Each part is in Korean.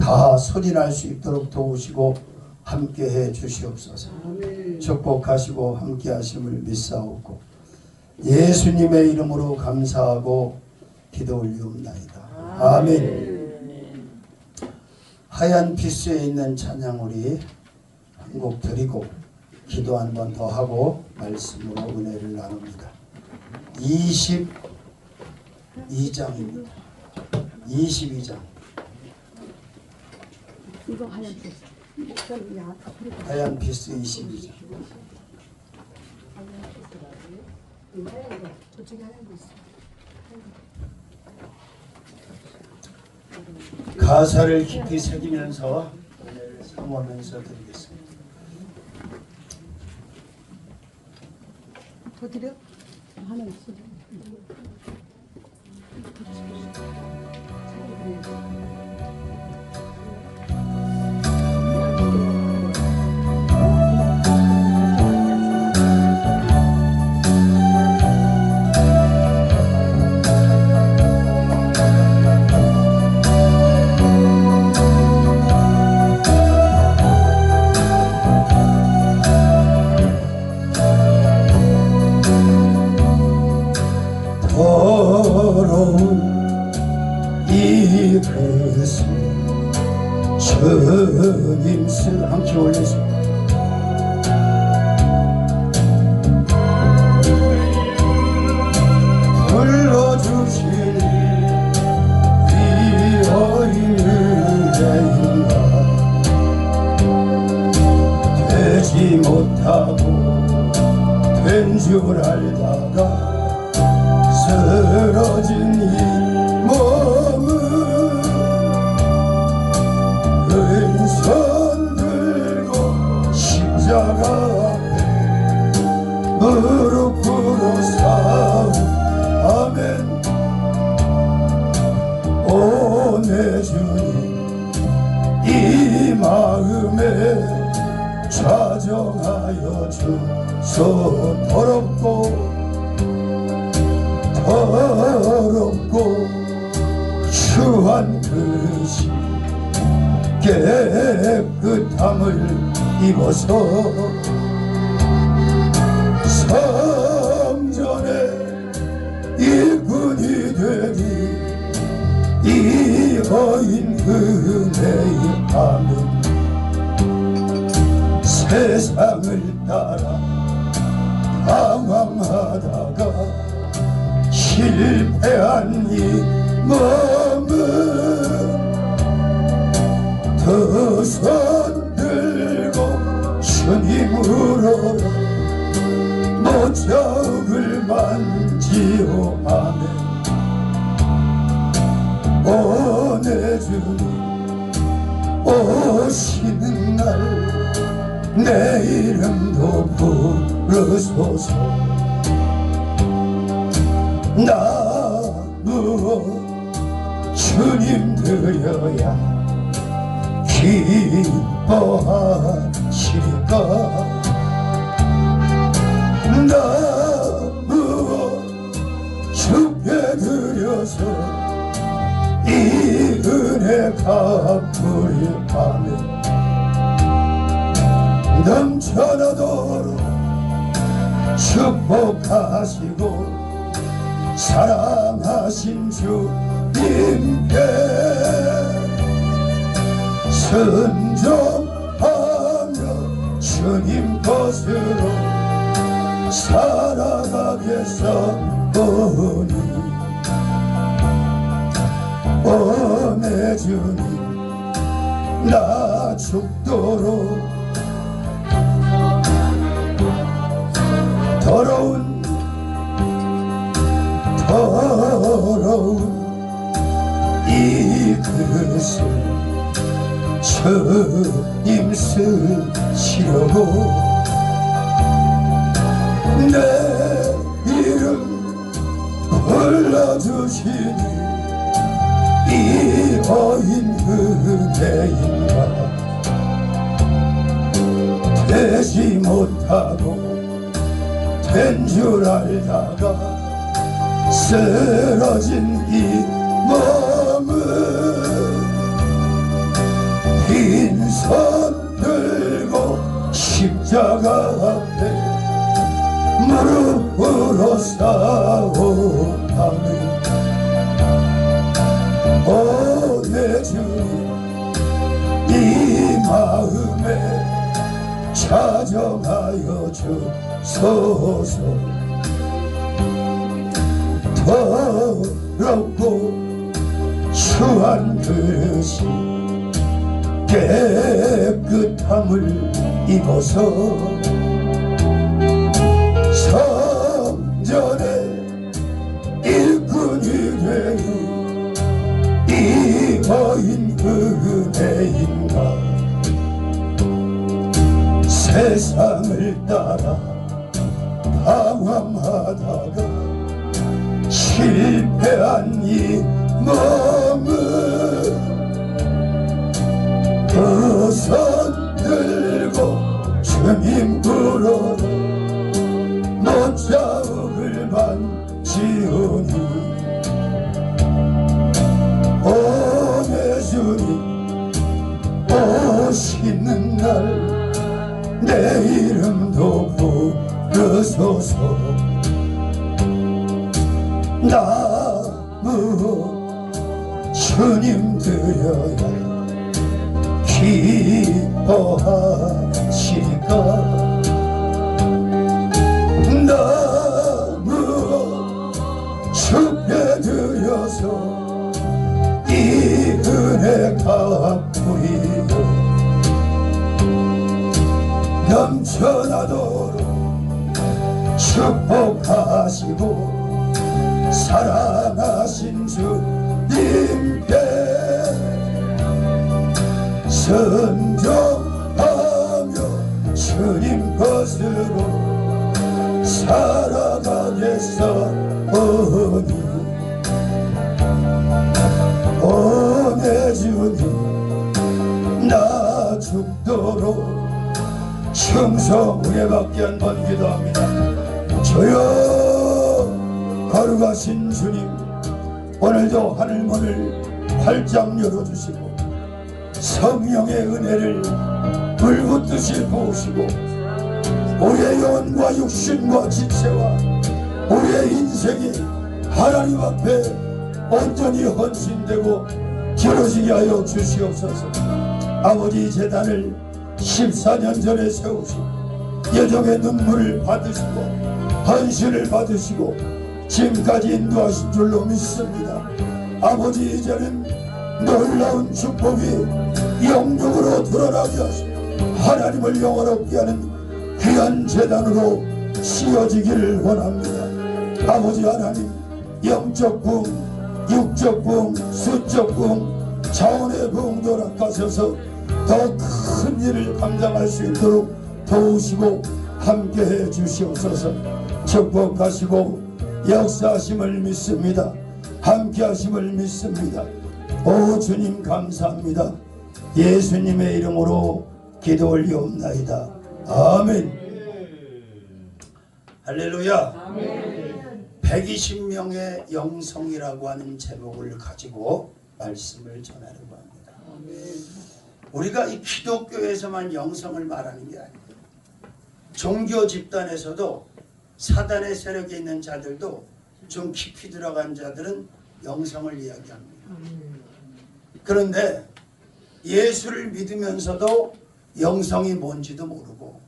다 소진할 수 있도록 도우시고 함께해 주시옵소서. 축복하시고 함께하심을 믿사옵고 예수님의 이름으로 감사하고 기도 올리옵나이다. 아멘. 하얀 피스에 있는 찬양 우리 한 곡 드리고 기도 한 번 더 하고 말씀으로 은혜를 나눕니다. 22장입니다. 22장. 이거 하얀 피스. 하얀 피스 22장. 가사를 깊이 새기면서 은혜를 사모하면서 드리겠습니다. 더 드려? 하나 있어. 주님 함께 올리십니다. 불러주신 이 어인은 자인가 되지 못하고 된 줄 알다가 쓰러진 이 몸은 왼손 들고 십자가 앞에 무릎으로 싸움. 아멘. 오 내 주님 이 마음에 좌정하여 주소. 더럽고 추한 뜻이 깨끗함을 입어서 성전의 일꾼이 되니 이 어인 은혜의 아멘. 세상을 따라 방황하다가 실패한 이 몸은 두 손 들고 주님으로 목적을 만지오. 아멘. 오 내 주님 오시는 날 내 이름도 부르소서. 나 무엇 주님 드려야 기뻐하실까? 나 무엇 주께 드려서 이 은혜 갚으리. 아멘. 넘쳐나도록 축복하시고 사랑하신 주님께 순종하며 주님 것으로 살아가겠사오니 오 내 주님 나 죽도록 더러운 이 글을 주님 쓰시려고 내 이름 불러주시니 이 어인 은혜인가 되지 못하고 된 줄 알다가 쓰러진 이 몸은 빈손 들고 십자가 앞에 무릎으로 싸우다니 오 내 주님 이 마음에 자정하여 주소서 더럽고 추한 그릇이 깨끗함을 입어서 성전의 일꾼이 되니 이 거인 은혜인가 세상을 따라 방황하다가 실패한 이 몸은 그 손 들고 주님 부르러 못자국을 만지우니 오 내 주님 오시는 날 내 이름도 부르소서 나무 주님 드려야 기뻐하시리까 나무 주께 드려서 이 은혜 갚으리요 넘쳐나도록 축복하시고 사랑하신 주님께 순종하며 주님 것으로 살아가겠사오니 오 내 주님 나 죽도록 충성하게 받게 한번 기도합니다. 주여 거룩하신 주님 오늘도 하늘문을 활짝 열어주시고 성령의 은혜를 불붙듯이 부으시고 우리의 영혼과 육신과 지체와 우리의 인생이 하나님 앞에 온전히 헌신되고 기울어지게 하여 주시옵소서. 아버지 제단을 14년 전에 세우시고 여정의 눈물을 받으시고 헌신을 받으시고 지금까지 인도하신 줄로 믿습니다. 아버지 이제는 놀라운 축복이 영육으로 드러나게 하시고 하나님을 영원롭게 하는 귀한 제단으로 씌워지기를 원합니다. 아버지 하나님 영적 붕, 육적 붕, 수적 붕, 자원의 붕도 낚아셔서 더 큰 일을 감당할 수 있도록 도우시고 함께해 주시옵소서. 축복하시고 역사하심을 믿습니다. 함께하심을 믿습니다. 오 주님 감사합니다. 예수님의 이름으로 기도 올리옵나이다. 아멘. 할렐루야. 아멘. 120명의 영성이라고 하는 제목을 가지고 말씀을 전하려고 합니다. 아멘. 우리가 이 기독교에서만 영성을 말하는 게 아니에요. 종교 집단에서도 사단의 세력에 있는 자들도 좀 깊이 들어간 자들은 영성을 이야기합니다. 그런데 예수를 믿으면서도 영성이 뭔지도 모르고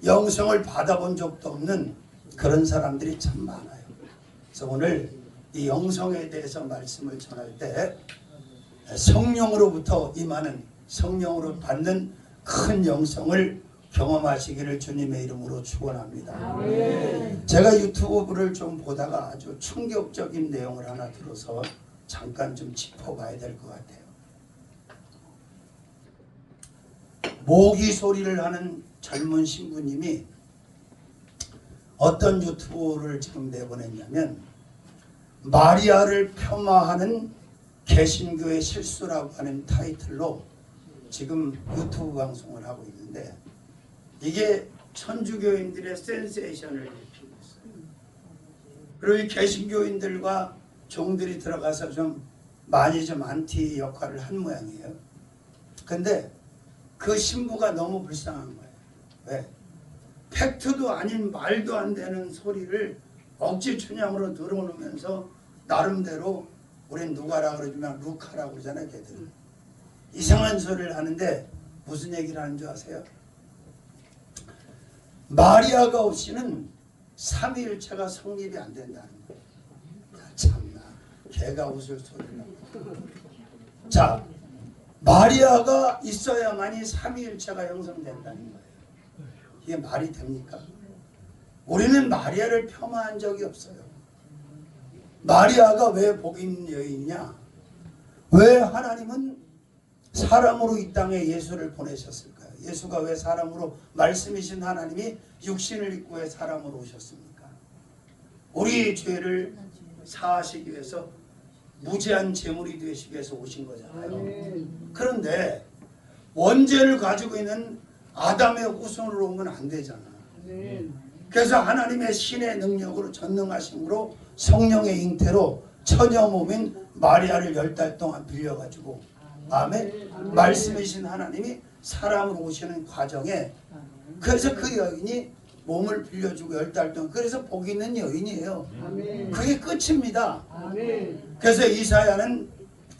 영성을 받아본 적도 없는 그런 사람들이 참 많아요. 그래서 오늘 이 영성에 대해서 말씀을 전할 때 성령으로부터 임하는 성령으로 받는 큰 영성을 경험하시기를 주님의 이름으로 축원합니다. 아멘. 제가 유튜브를 좀 보다가 아주 충격적인 내용을 하나 들어서 잠깐 좀 짚어봐야 될 것 같아요. 모기 소리를 하는 젊은 신부님이 어떤 유튜브를 지금 내보냈냐면 마리아를 폄하하는 개신교의 실수라고 하는 타이틀로 지금 유튜브 방송을 하고 있는데 이게 천주교인들의 센세이션을 일으키고 있어요. 그리고 이 개신교인들과 종들이 들어가서 좀 많이 좀 안티 역할을 한 모양이에요. 근데 그 신부가 너무 불쌍한 거예요. 왜? 팩트도 아닌 말도 안 되는 소리를 억지 춘향으로 늘어놓으면서 나름대로 우린 누가라 그러지만 루카라고 그러잖아요. 걔들 이상한 소리를 하는데 무슨 얘기를 하는 줄 아세요? 마리아가 없이는 삼위일체가 성립이 안 된다는 거예요. 참나 개가 웃을 소리가. 자, 마리아가 있어야만이 삼위일체가 형성된다는 거예요. 이게 말이 됩니까? 우리는 마리아를 폄하한 적이 없어요. 마리아가 왜 복 있는 여인이냐? 왜 하나님은 사람으로 이 땅에 예수를 보내셨을까요? 예수가 왜 사람으로, 말씀이신 하나님이 육신을 입고 왜 사람으로 오셨습니까? 우리의 죄를 사하시기 위해서 무제한 제물이 되시기 위해서 오신 거잖아요. 그런데 원죄를 가지고 있는 아담의 후손으로 오면 안 되잖아. 그래서 하나님의 신의 능력으로, 전능하심으로, 성령의 잉태로 처녀 몸인 마리아를 10달 동안 빌려가지고, 아멘, 말씀이신 하나님이 사람으로 오시는 과정에, 그래서 그 여인이 몸을 빌려주고 10달 동안, 그래서 복 있는 여인이에요. 그게 끝입니다. 그래서 이사야는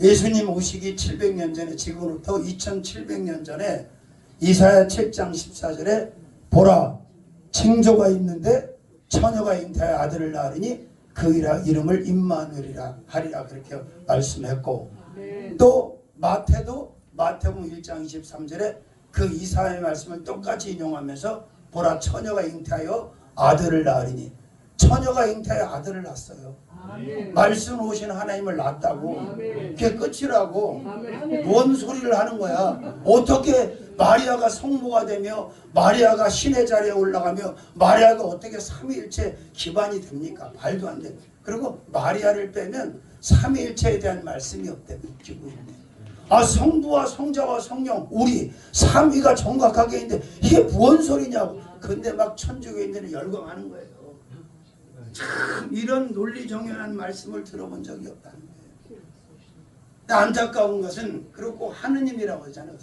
예수님 오시기 700년 전에, 지금으로부터 2700년 전에 이사야 7장 14절에 보라 징조가 있는데 처녀가 잉태하여 아들을 낳으리니 그 이름을 임마누엘이라 하리라, 그렇게 말씀했고, 또 마태도 마태복음 1장 23절에 그 이사야의 말씀을 똑같이 인용하면서 보라 처녀가 잉태하여 아들을 낳으리니, 처녀가 잉태하여 아들을 낳았어요. 말씀 오신 하나님을 낳았다고. 그게 끝이라고. 뭔 소리를 하는 거야? 어떻게 마리아가 성모가 되며 마리아가 신의 자리에 올라가며 마리아가 어떻게 삼위일체 기반이 됩니까? 말도 안 돼. 그리고 마리아를 빼면 삼위일체에 대한 말씀이 없대. 웃기고 있네. 아, 성부와 성자와 성령 우리 삼위가 정확하게 있는데 이게 뭔 소리냐고. 근데 막 천주교인들은 열광하는 거예요. 참 이런 논리정연한 말씀을 들어본 적이 없다는 거예요. 안타까운 것은, 그리고 하느님이라고 하잖아요.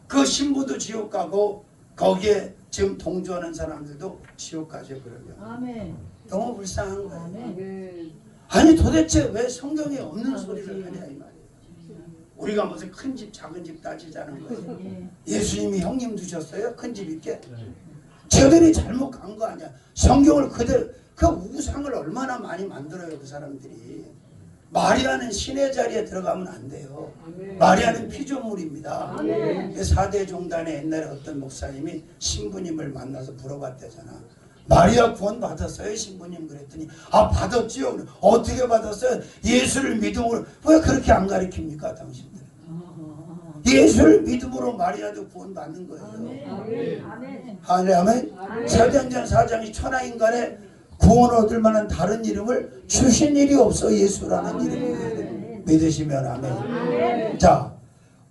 그 신부도 지옥 가고 거기에 지금 동조하는 사람들도 지옥 가죠. 그러면 너무 불쌍한 거예요. 아니 도대체 왜 성경에 없는 소리를 하냐 이 말이에요. 우리가 무슨 큰 집 작은 집 따지자는 거예요. 예수님이 형님 두셨어요? 큰 집 있게? 저들이 잘못 간 거 아니야. 성경을 그대로, 그 우상을 얼마나 많이 만들어요 그 사람들이. 마리아는 신의 자리에 들어가면 안 돼요. 마리아는 피조물입니다. 4대 종단에 옛날에 어떤 목사님이 신부님을 만나서 물어봤대잖아. 마리아 구원 받았어요 신부님? 그랬더니 아 받았지요. 어떻게 받았어요? 예수를 믿음으로. 왜 그렇게 안 가르칩니까 당신들? 예수를 믿음으로 마리아도 구원 받는 거예요. 아멘. 사도행전 4장이 천하인간의 구원 얻을 만한 다른 이름을 주신 일이 없어. 예수라는 이름을 믿으시면 아멘. 자,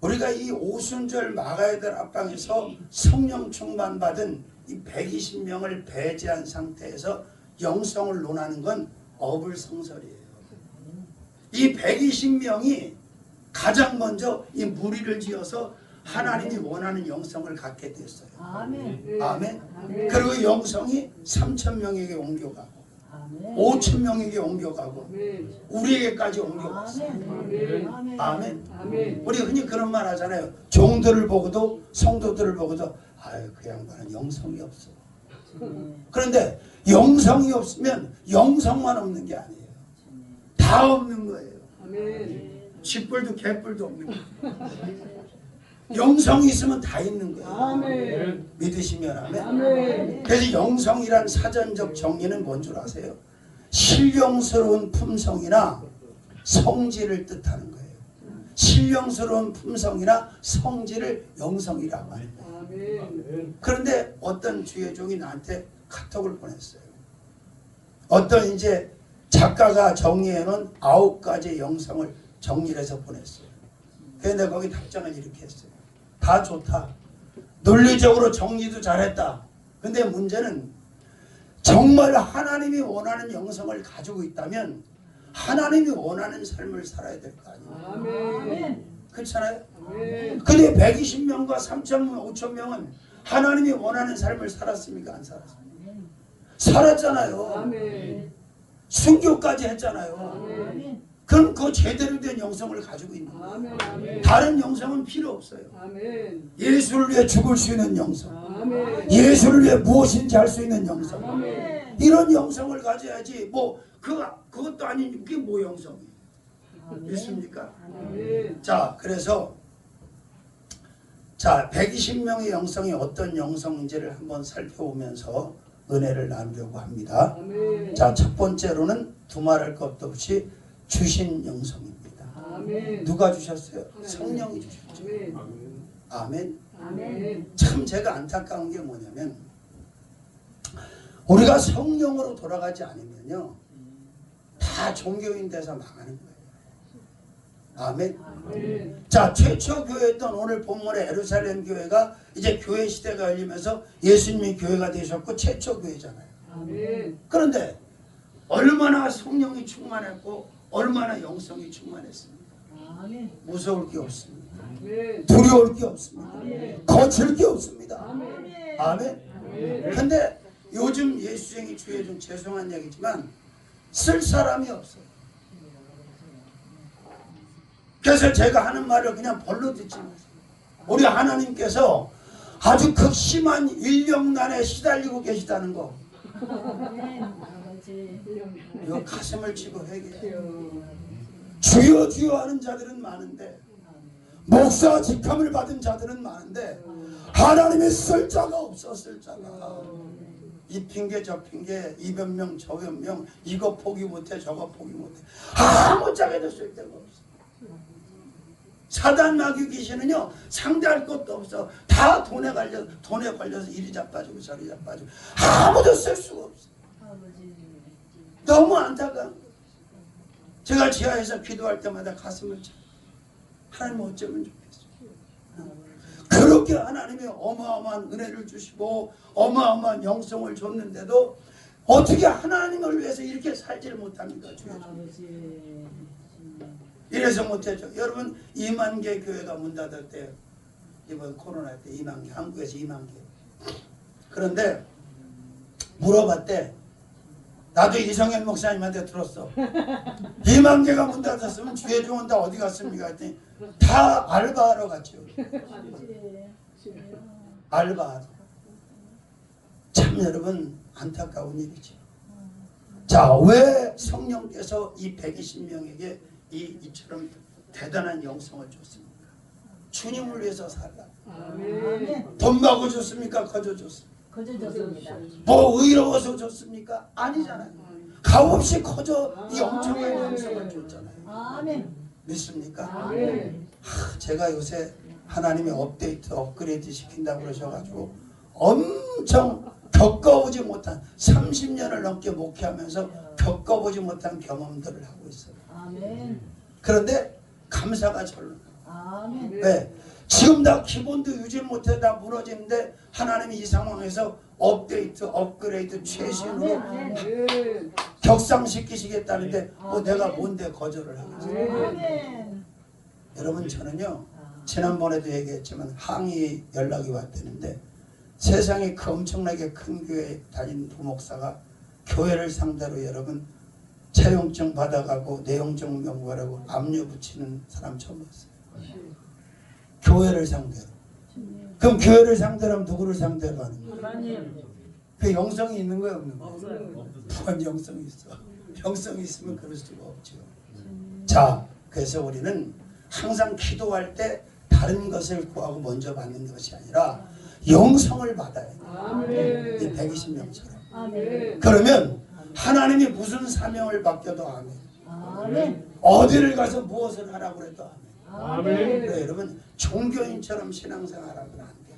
우리가 이 오순절 마가야들 앞방에서 성령 충만 받은 이 120명을 배제한 상태에서 영성을 논하는 건 어불성설이에요. 이 120명이 가장 먼저 이 무리를 지어서 하나님이 원하는 영성을 갖게 됐어요. 아멘. 그리고 영성이 3,000명에게 옮겨가고 5,000명에게 옮겨가고 우리에게까지 옮겨갔어요. 아멘. 우리 흔히 그런 말 하잖아요. 종들을 보고도, 성도들을 보고도 아유 그 양반은 영성이 없어. 그런데 영성이 없으면 영성만 없는 게 아니에요. 다 없는 거예요. 쥐뿔도 개뿔도 없는 거예요. 영성이 있으면 다 있는 거예요. 아멘. 믿으시면 아멘. 그래서 영성이란 사전적 정의는 뭔 줄 아세요? 신령스러운 품성이나 성질을 뜻하는 거예요. 신령스러운 품성이나 성질을 영성이라고 하는 거예요. 그런데 어떤 주의 종이 나한테 카톡을 보냈어요. 어떤 이제 작가가 정리해 놓은 9가지 영성을 정리를 해서 보냈어요. 그래서 내가 거기 답장을 이렇게 했어요. 다 좋다. 논리적으로 정리도 잘했다. 근데 문제는 정말 하나님이 원하는 영성을 가지고 있다면 하나님이 원하는 삶을 살아야 될 거 아니에요. 그렇잖아요. 아멘. 근데 120명과 3,000명, 5,000명은 하나님이 원하는 삶을 살았습니까? 안 살았습니까? 살았잖아요. 아멘. 순교까지 했잖아요. 아멘. 그럼 그 제대로 된 영성을 가지고 있는 거예요. 아멘. 아멘. 다른 영성은 필요 없어요. 아멘. 예수를 위해 죽을 수 있는 영성, 아멘. 예수를 위해 무엇인지 할 수 있는 영성, 아멘. 이런 영성을 가져야지. 뭐 그것도 아닌 그게 뭐 영성이에요? 있습니까? 아멘. 자, 그래서 120명의 영성이 어떤 영성인지를 한번 살펴보면서 은혜를 나누려고 합니다. 아멘. 자, 첫 번째로는 두말할 것도 없이 주신 영성입니다. 아멘. 누가 주셨어요? 성령이 주셨죠. 아멘. 아멘. 아멘. 참 제가 안타까운 게 뭐냐면 우리가 성령으로 돌아가지 않으면요 다 종교인 돼서 망하는 거예요. 아멘. 아멘. 자, 최초 교회였던 오늘 본문의 예루살렘 교회가 이제 교회 시대가 열리면서 예수님이 교회가 되셨고 최초 교회잖아요. 아멘. 그런데 얼마나 성령이 충만했고 얼마나 영성이 충만했습니까? 아멘. 무서울 게 없습니다. 아멘. 두려울 게 없습니다. 아멘. 거칠 게 없습니다. 아멘. 아멘. 아멘. 근데 요즘 예수쟁이 주에 좀 죄송한 얘기지만 쓸 사람이 없어요. 그래서 제가 하는 말을 그냥 벌로 듣지 마세요. 우리 하나님께서 아주 극심한 인력난에 시달리고 계시다는 거 이거 가슴을 치고 회개해요. 주여 주여 하는 자들은 많은데 목사 직함을 받은 자들은 많은데 하나님의 쓸 자가 없어. 쓸 자가 이 핑계 저 핑계 이 변명 저 변명 이거 포기 못해 저거 포기 못해 아무 짝에도 쓸 데가 없어. 사단 마귀 귀신은요 상대할 것도 없어. 다 돈에 걸려서 이리 자빠지고 저리 자빠지고 아무도 쓸 수가 없어. 너무 안타까운 거예요. 제가 지하에서 기도할 때마다 가슴을 차. 하나님 어쩌면 좋겠어요. 그렇게 하나님이 어마어마한 은혜를 주시고 어마어마한 영성을 줬는데도 어떻게 하나님을 위해서 이렇게 살지를 못합니까? 이래서 못했죠. 여러분 2만 개 교회가 문 닫을 때 이번 코로나 때 2만 개 한국에서 2만 개. 그런데 물어봤대. 나도 이성현 목사님한테 들었어. 2만 개가 문 닫았으면 주의 종은 다 어디 갔습니까? 했더니 다 알바하러 갔죠. 알바하러. 참 여러분 안타까운 일이죠. 자, 왜 성령께서 이 120명에게 이처럼 대단한 영성을 줬습니까? 주님을 위해서 살라. 아멘. 돈 받고 줬습니까? 거저 줬습니까? 거저 줬습니다. 뭐 의로워서 줬습니까? 아니잖아요. 값없이 거저 이 엄청난 영성을 줬잖아요. 아멘. 믿습니까? 아멘. 제가 요새 하나님이 업데이트 업그레이드 시킨다고 그러셔가지고 엄청 겪어보지 못한 30년을 넘게 목회하면서 겪어보지 못한 경험들을 하고 있어요. 아멘. 그런데 감사가 절로. 아멘. 왜? 지금 다 기본도 유지 못해 다 무너지는데 하나님이 이 상황에서 업데이트 업그레이드 최신으로 아멘. 격상시키시겠다는데 내가 뭔데 거절을 하겠어요. 아멘. 여러분 저는요 지난번에도 얘기했지만 항의 연락이 왔다는데 세상에 그 엄청나게 큰 교회 다니는 부목사가 교회를 상대로 여러분 차용증 받아가고 내용증 명부하라고 압류 붙이는 사람 처음 봤어요. 교회를 상대로. 그럼 교회를 상대로 하면 누구를 상대로 하는 거예요? 하나님. 그 영성이 있는 거예요 없는 거예요? 없어요. 무한 영성이 있어. 영성이 있으면 그럴 수가 없죠. 자, 그래서 우리는 항상 기도할 때 다른 것을 구하고 먼저 받는 것이 아니라 영성을 받아야 돼요. 아멘. 이 120명처럼. 아멘. 그러면 하나님이 무슨 사명을 맡겨도 아멘. 아멘. 어디를 가서 무엇을 하라고 해도 아멘. 아멘. 그래, 여러분 종교인처럼 신앙생활하면 안 돼요.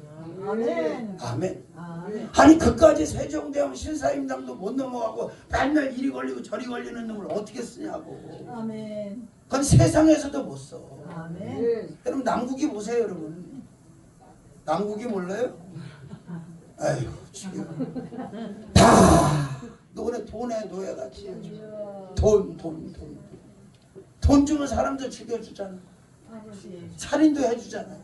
아멘. 아멘. 아멘. 아니 그까지 세종대왕 신사임당도 못 넘어가고 맨날 이리 걸리고 저리 걸리는 놈을 어떻게 쓰냐고. 아멘. 그건 세상에서도 못 써. 아멘. 여러분 남국이 보세요 여러분. 남국이 몰라요? 아이고 지금 다 돈에 노예같이 돈 주면 사람들 죽여주잖아. 아버지. 살인도 해주잖아요.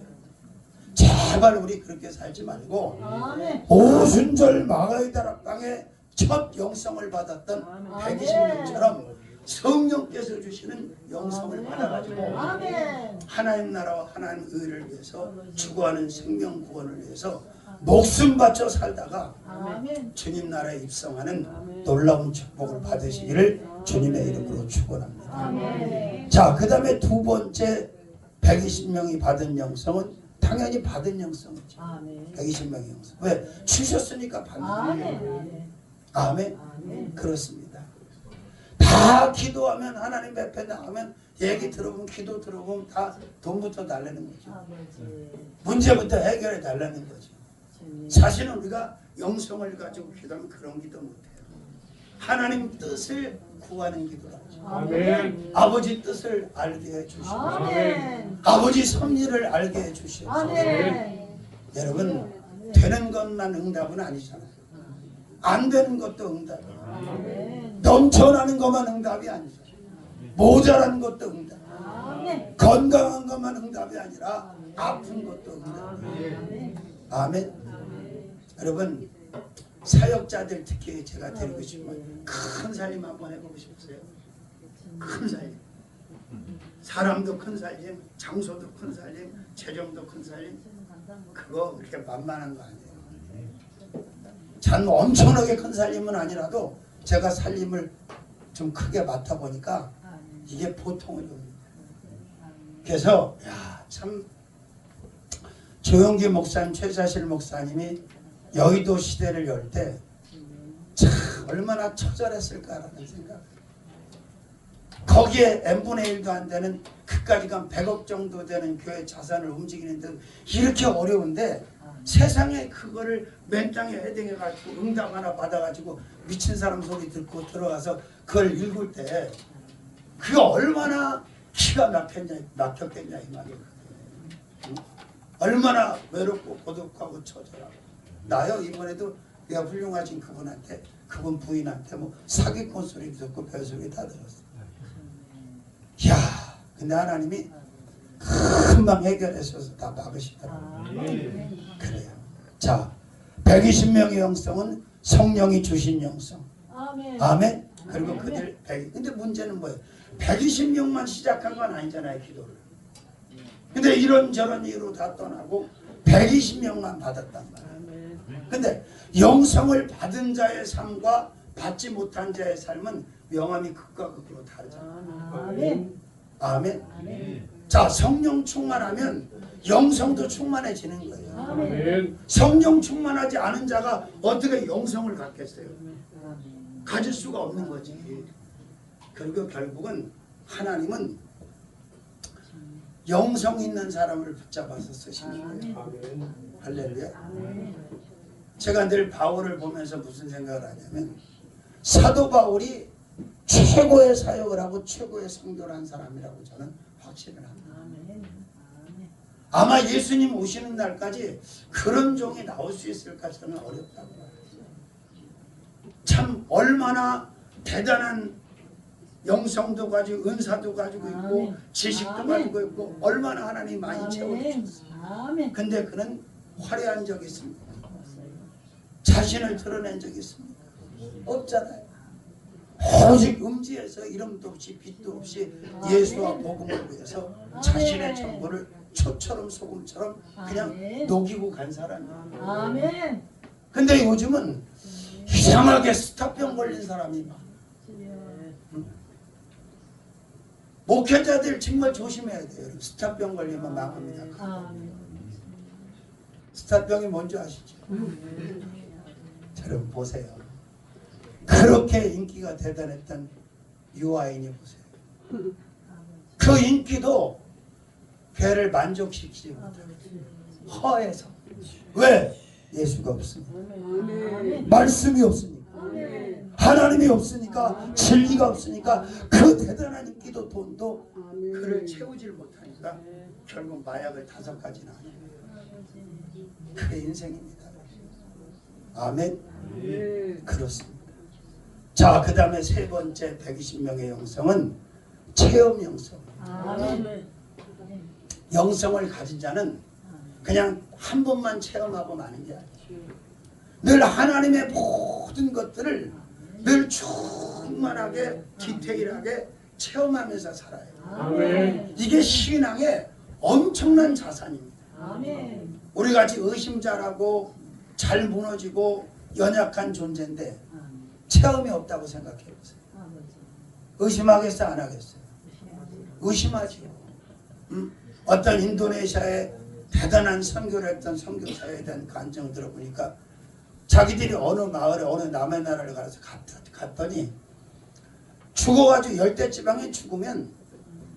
제발 우리 그렇게 살지 말고 아멘. 오순절 마가의 다락방에 첫 영성을 받았던 아멘. 120명처럼 성령께서 주시는 영성을 받아가지고 아멘. 하나님 나라와 하나님 의를 위해서 추구하는 생명 구원을 위해서 목숨 바쳐 살다가 아멘. 주님 나라에 입성하는 놀라운 축복을 받으시기를 주님의 이름으로 축원합니다. 아멘. 자, 그 다음에 두 번째 120명이 받은 영성은 당연히 받은 영성이죠. 아멘. 120명의 영성. 왜? 주셨으니까 받는 거예요. 아멘. 아멘. 아멘. 그렇습니다. 다 기도하면 하나님 앞에 나가면 얘기 들어보면 기도 들어보면 다 돈부터 달라는 거죠. 아버지. 문제부터 해결해 달라는 거죠. 주님. 사실은 우리가 영성을 가지고 기도하면 그런 기도 못해요. 하나님 뜻을 구하는 기도라죠. 아멘. 아버지 뜻을 알게 해주시고 아멘. 아버지 섭리를 알게 해주시옵소서. 아멘. 여러분 되는 것만 응답은 아니잖아요. 안 되는 것도 응답이에요. 아멘. 넘쳐나는 것만 응답이 아니죠. 모자란 것도 응답. 아멘. 건강한 것만 응답이 아니라 아픈 것도 응답이에요. 아멘. 아멘. 여러분 사역자들 특히 제가 드리고 싶으면 큰 살림 한번 해보고 싶으세요. 큰 살림. 사람도 큰 살림, 장소도 큰 살림, 재정도 큰 살림. 그거 그렇게 만만한 거 아니에요. 참 엄청나게 큰 살림은 아니라도 제가 살림을 좀 크게 맡아보니까 이게 보통이 아닙니다. 그래서 참 조영기 목사님, 최사실 목사님이 여의도 시대를 열 때 참 얼마나 처절했을까라는 생각. 거기에 n분의 1도 안 되는 그까지 간 100억 정도 되는 교회 자산을 움직이는데 이렇게 어려운데 세상에 그거를 맨 땅에 헤딩해가지고 응답 하나 받아가지고 미친 사람 소리 듣고 들어가서 그걸 읽을 때 그게 얼마나 기가 막혔겠냐 이 말이에요. 응? 얼마나 외롭고 고독하고 처절하고. 나요 이번에도 내가 훌륭하신 그분한테 그분 부인한테 뭐 사기꾼 소리 듣고 별소리 다 들었어. 이야 근데 하나님이 금방 해결하셔서 다 막으시더라고요. 그래요. 자 120명의 영성은 성령이 주신 영성. 아멘. 아멘. 그리고 그들 100. 근데 문제는 뭐예요? 120명만 시작한 건 아니잖아요 기도를. 근데 이런저런 이유로 다 떠나고 120명만 받았단 말이에요. 근데 영성을 받은 자의 삶과 받지 못한 자의 삶은 명암이 극과 극으로 다르잖아요. 아멘. 아멘. 아멘. 자 성령 충만하면 영성도 충만해지는 거예요. 아멘. 성령 충만하지 않은 자가 어떻게 영성을 갖겠어요? 가질 수가 없는 거지. 그리고 결국은 하나님은 영성 있는 사람을 붙잡아서 쓰시는 거예요. 할렐루야. 제가 늘 바울을 보면서 무슨 생각을 하냐면 사도 바울이 최고의 사역을 하고 최고의 선교를 한 사람이라고 저는 확신을 합니다. 아마 예수님 오시는 날까지 그런 종이 나올 수 있을까 저는 어렵다고 봐요. 참 얼마나 대단한 영성도 가지고 은사도 가지고 있고 지식도 가지고 있고 얼마나 하나님 많이 채워주셨어요. 근데 그는 화려한 적이 있습니다. 자신을 드러낸 적이 있습니다. 없잖아요. 오직 음지에서 이름도 없이 빛도 없이 예수와 복음을 위해서 자신의 전부를 초처럼 소금처럼 그냥 녹이고 간 사람이에요. 아멘. 근데 요즘은 이상하게 스타병 걸린 사람이 막 목회자들 정말 조심해야 돼요. 스타병 걸리면 망합니다. 아멘. 스타병이 뭔지 아시죠? 여러분 보세요. 그렇게 인기가 대단했던 유아인이 보세요. 그 인기도 교회를 만족시키지 못해요. 허해서. 왜? 예수가 없으니까. 말씀이 없으니까. 하나님이 없으니까 진리가 없으니까 그 대단한 인기도 돈도 그를 채우질 못하니까 결국 마약을 5가지나 하는 거예요. 그게 인생입니다. 아멘. 그렇습니다. 자, 그 다음에 세 번째 120명의 영성은 체험 영성. 아멘. 영성을 가진 자는 그냥 한 번만 체험하고 마는 게 아니에요. 늘 하나님의 모든 것들을 늘 충만하게 디테일하게 체험하면서 살아요. 아멘. 이게 신앙의 엄청난 자산입니다. 아멘. 우리 같이 의심자라고 잘 무너지고 연약한 존재인데 체험이 없다고 생각해 보세요. 의심하겠어요? 안 하겠어요? 의심하죠. 어떤 인도네시아의 대단한 선교를 했던 선교사에 대한 간증을 들어보니까 자기들이 어느 마을에 어느 남의 나라를 가서 갔더니 죽어가지고 열대지방에 죽으면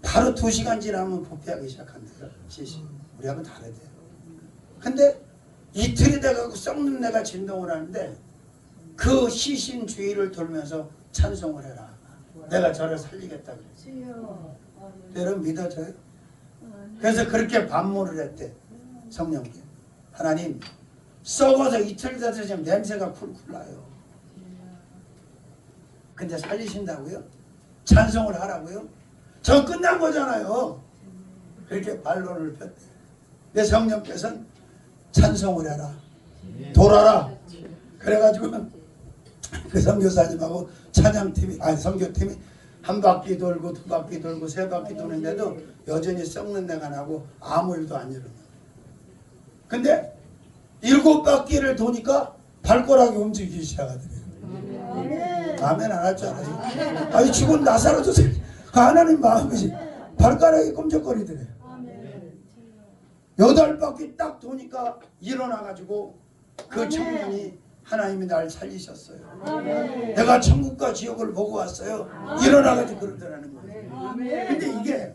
바로 2시간 지나면 부패하기 시작한대요. 시신. 우리하고 다르대요. 근데 이틀이 돼가고 썩는 내가 진동을 하는데 그 시신 주위를 돌면서 찬송을 해라. 내가 저를 살리겠다 그랬어요. 여러분 믿어져요? 그래서 그렇게 반문을 했대. 성령께. 하나님 썩어서 이틀 돼서 지금 냄새가 쿨쿨 나요. 근데 살리신다고요? 찬송을 하라고요? 저 끝난 거잖아요. 그렇게 반론을 폈대. 내 성령께서는 찬송을 해라. 돌아라. 그래가지고 그 선교사님하고 찬양팀이 선교팀이 한 바퀴 돌고 2바퀴 돌고 3바퀴 도는데도 여전히 썩는 내가 나고 아무 일도 안 일어나. 근데 7바퀴를 도니까 발가락이 움직이기 시작하더래요. 아멘 안 할 줄 알아요. 아니 죽은 나사로도 하나님 마음이지 발가락이 꼼짝거리더래요. 8바퀴 딱 도니까 일어나가지고 그 청년이 하나님이 날 살리셨어요. 내가 천국과 지옥을 보고 왔어요. 일어나가지고 그러더라는 거예요. 근데 이게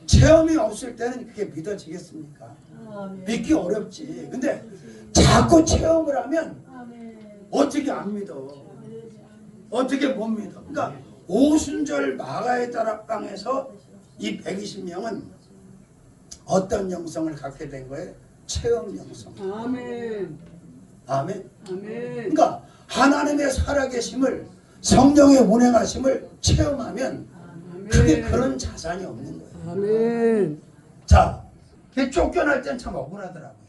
체험이 없을 때는 그게 믿어지겠습니까? 믿기 어렵지. 근데 자꾸 체험을 하면 어떻게 안 믿어? 어떻게 못 믿어? 그러니까 오순절 마가의 다락방에서 이 120명은 어떤 영성을 갖게 된 거예요? 체험 영성. 아멘. 아멘. 아멘. 그러니까 하나님의 살아계심을 성령의 운행하심을 체험하면 그게 그런 자산이 없는 거예요. 아멘. 자, 쫓겨날 땐 참 억울하더라고요.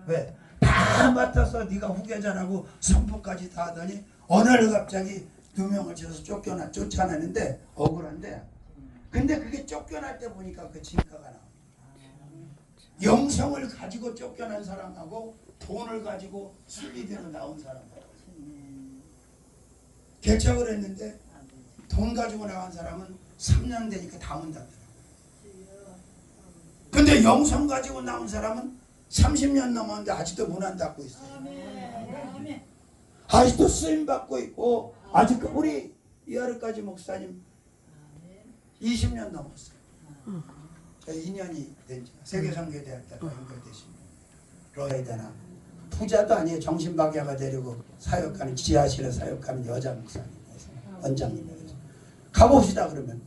왜? 다 맡아서 네가 후계자라고 선포까지 다 하더니 어느 날 갑자기 누명을 지어서 쫓아내는데 억울한데 근데 그게 쫓겨날 때 보니까 그 진가가 나와요. 영성을 가지고 쫓겨난 사람하고 돈을 가지고 순리대로 나온 사람하고 개척을 했는데 돈 가지고 나간 사람은 3년 되니까 다 문 닫더라고요. 근데 영성 가지고 나온 사람은 30년 넘었는데 아직도 문 안 닫고 있어요. 아직도 쓰임 받고 있고 아직 우리 이하르까지 목사님 20년 넘었어요. 저 2년이 된지 세계선교대학교가 연결되신 로에다나 부자도 아니에요. 정신박야가 되려고 사역하는 지하실에 사역하는 여자 목사님이어서 원장님이어서 가봅시다 그러면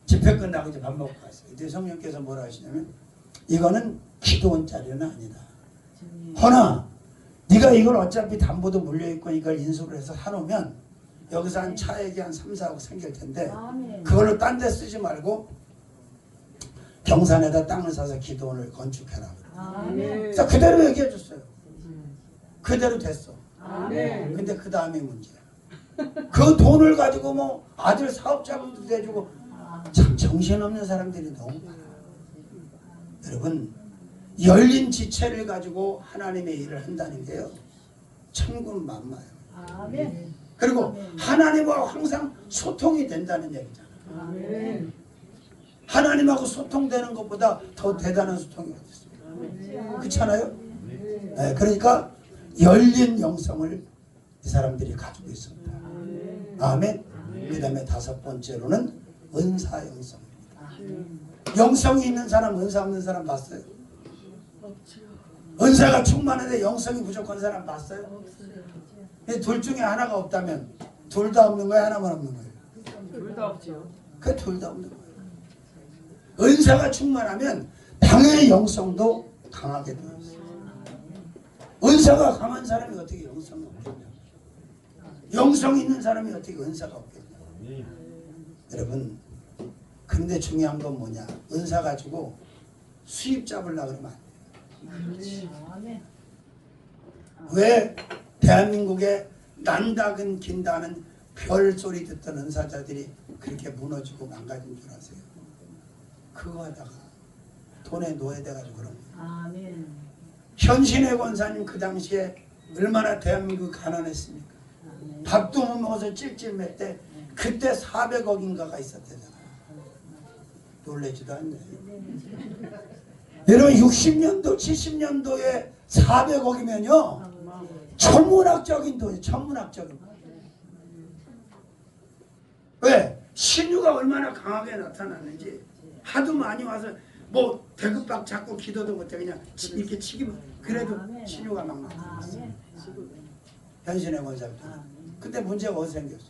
집회 끝나고 이제 밥 먹고 갔어요. 근데 성령께서 뭐라 하시냐면 이거는 기도원짜리는 아니다. 허나 네가 이걸 어차피 담보도 물려있고 이걸 인수를 해서 사놓으면 여기서 한 차액이 한 3, 4억 생길 텐데 그걸로 딴 데 쓰지 말고 경산에다 땅을 사서 기도원을 건축해라. 그래서 그대로 얘기해 줬어요. 그대로 됐어. 근데 그 다음이 문제야. 그 돈을 가지고 뭐 아들 사업자분도 대주고 참 정신없는 사람들이 너무 많아. 여러분 열린 지체를 가지고 하나님의 일을 한다는 게요 천군만마예요. 그리고 하나님과 항상 소통이 된다는 얘기잖아요. 하나님하고 소통되는 것보다 더 대단한 소통이 어디 있습니까? 그렇잖아요? 네, 그러니까 열린 영성을 이 사람들이 가지고 있습니다. 아멘. 그 다음에 5번째로는 은사 영성입니다. 영성이 있는 사람, 은사 없는 사람 봤어요? 은사가 충만한데 영성이 부족한 사람 봤어요? 둘 중에 하나가 없다면 둘 다 없는 거예요? 하나만 없는 거예요? 둘 다 없죠. 그 둘 다 없는 거예요. 은사가 충만하면 당연히 영성도 강하게 되어 있어요. 은사가 강한 사람이 어떻게 영성이 없겠냐? 영성이 있는 사람이 어떻게 은사가 없겠냐? 여러분, 근데 중요한 건 뭐냐? 은사 가지고 수입 잡으려고 그러면 안 돼요. 아멘. 왜 대한민국에 난다근 긴다는 별소리 듣던 은사자들이 그렇게 무너지고 망가진 줄 아세요? 그거 하다가 돈에 노예돼가지고 그런 거예요. 아멘. 현신의 권사님 그 당시에 얼마나 대한민국이 가난했습니까? 밥도 못 먹어서 찔찔맸대. 그때 400억인가가 있었대잖아요. 놀라지도 않네. 여러분 60년도 70년도에 400억이면요 천문학적인 돈이에요. 천문학적인 돈. 왜? 신유가 얼마나 강하게 나타났는지 하도 많이 와서 뭐 대급박 잡고 기도도 못해 그냥 이렇게 치기만 그래도 신유가 막 나타났어요. 현신의 권사들. 근데 문제가 어디서 생겼어?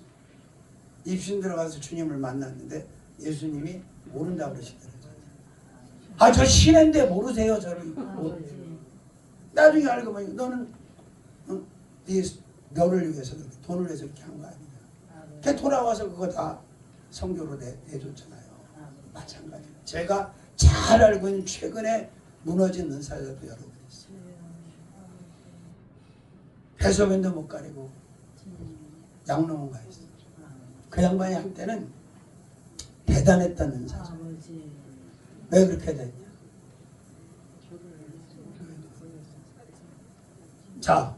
입신 들어가서 주님을 만났는데 예수님이 모른다고 그러시더라고요. 아, 저 신인데 모르세요 저를. 나중에 알고 보니 너는 너를 위해서 돈을 위해서 이렇게 한 거 아니냐. 걔 돌아와서 그거 다 성교로 내줬잖아요. 마찬가지로 제가 잘 알고 있는 최근에 무너진 은사자도 여러 분 있어요. 해소변도 못 가리고 양로원 가 있어요. 그 양반이 한때는 대단했던 은사자. 왜 그렇게 됐냐? 자,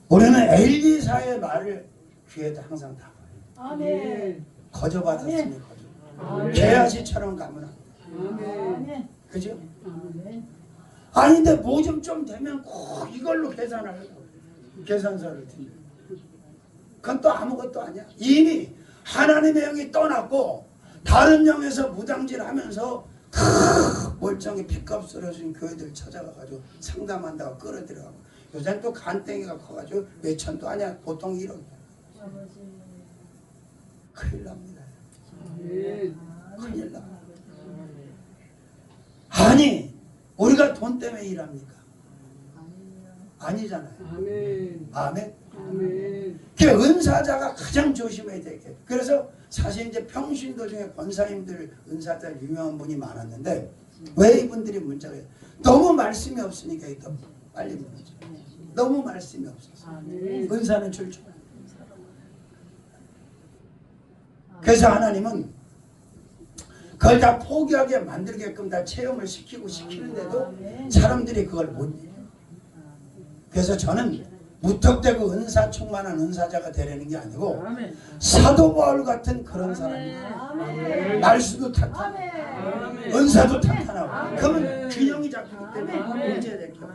우리는 엘리사의 말을 귀에다 항상 담아요. 아멘. 거저받았으니 거저. 개아시처럼 가면 안 돼. 아멘. 그죠? 아멘. 아닌데 뭐 좀 되면 꼭 이걸로 계산서를 드려. 그건 또 아무것도 아니야. 이미 하나님의 영이 떠났고 다른 영에서 무당질하면서 멀쩡히 핏값 쓰러진 교회들 찾아가가지고 상담한다고 끌어들여가고 요새는 또 간땡이가 커가지고 몇천도 아니야. 보통 1억이야. 큰일 납니다. 큰일 납니다. 아니 우리가 돈 때문에 일합니까? 아니잖아요. 아멘. 아멘. 아멘. 그 은사자가 가장 조심해야 되겠죠. 그래서 사실 이제 평신도 중에 권사님들 은사자 유명한 분이 많았는데 왜 이분들이 문제가 너무 말씀이 없으니까 더 빨리 무너져. 너무 말씀이 없어서 은사는 출중. 그래서 하나님은 그걸 다 포기하게 만들게끔 다 체험을 시키는데도 사람들이 그걸 못 해요. 그래서 저는 무턱대고 은사 충만한 은사자가 되려는 게 아니고 사도 바울 같은 그런 사람이 말수도 탄탄하고 은사도 탄탄하고 그러면 균형이 잡히기 때문에 문제되죠.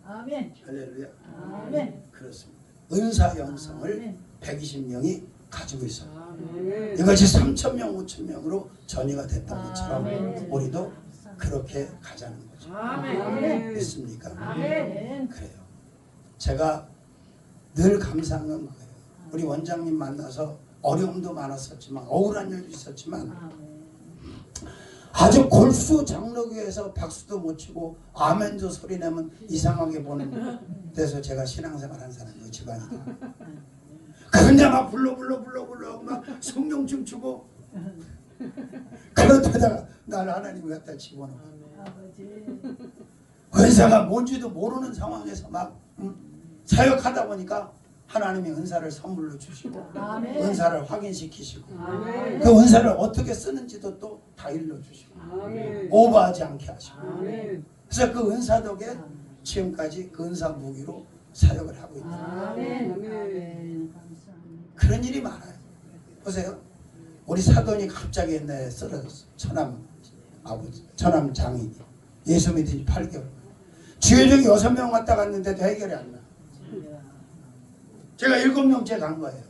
아멘. 할렐루야. 아멘. 그렇습니다. 은사 영성을 120명이 가지고 있어요. 아멘. 이것이 3,000명, 5,000명으로 전이가 됐던 것처럼 우리도 그렇게 가자는 거죠. 아멘. 믿습니까? 아멘. 그래요. 제가 늘 감사한 건 그거예요. 우리 원장님 만나서 어려움도 많았었지만 억울한 일도 있었지만 아주 골수 장로교에서 박수도 못 치고 아멘도 소리 내면 이상하게 보는 데서 제가 신앙생활 한 사람이에요. 집안이다. 근데 막 불러 막 성령 춤추고 그러다가 나를 하나님이 갖다 집어넣어. 은사가 뭔지도 모르는 상황에서 막 사역하다 보니까 하나님이 은사를 선물로 주시고 은사를 확인시키시고 아멘. 그 은사를 어떻게 쓰는지도 또 다 일러주시고 아멘. 오버하지 않게 하시고 아멘. 그래서 그 은사 덕에 지금까지 그 은사 무기로 사역을 하고 있다. 아멘. 그런 일이 많아요. 보세요. 우리 사돈이 갑자기 옛날에 쓰러졌어. 처남 아버지, 처남 장인이 예수 믿은 지 8개월. 주요정이 6명 왔다 갔는데도 해결이 안 나. 제가 7명째 간 거예요.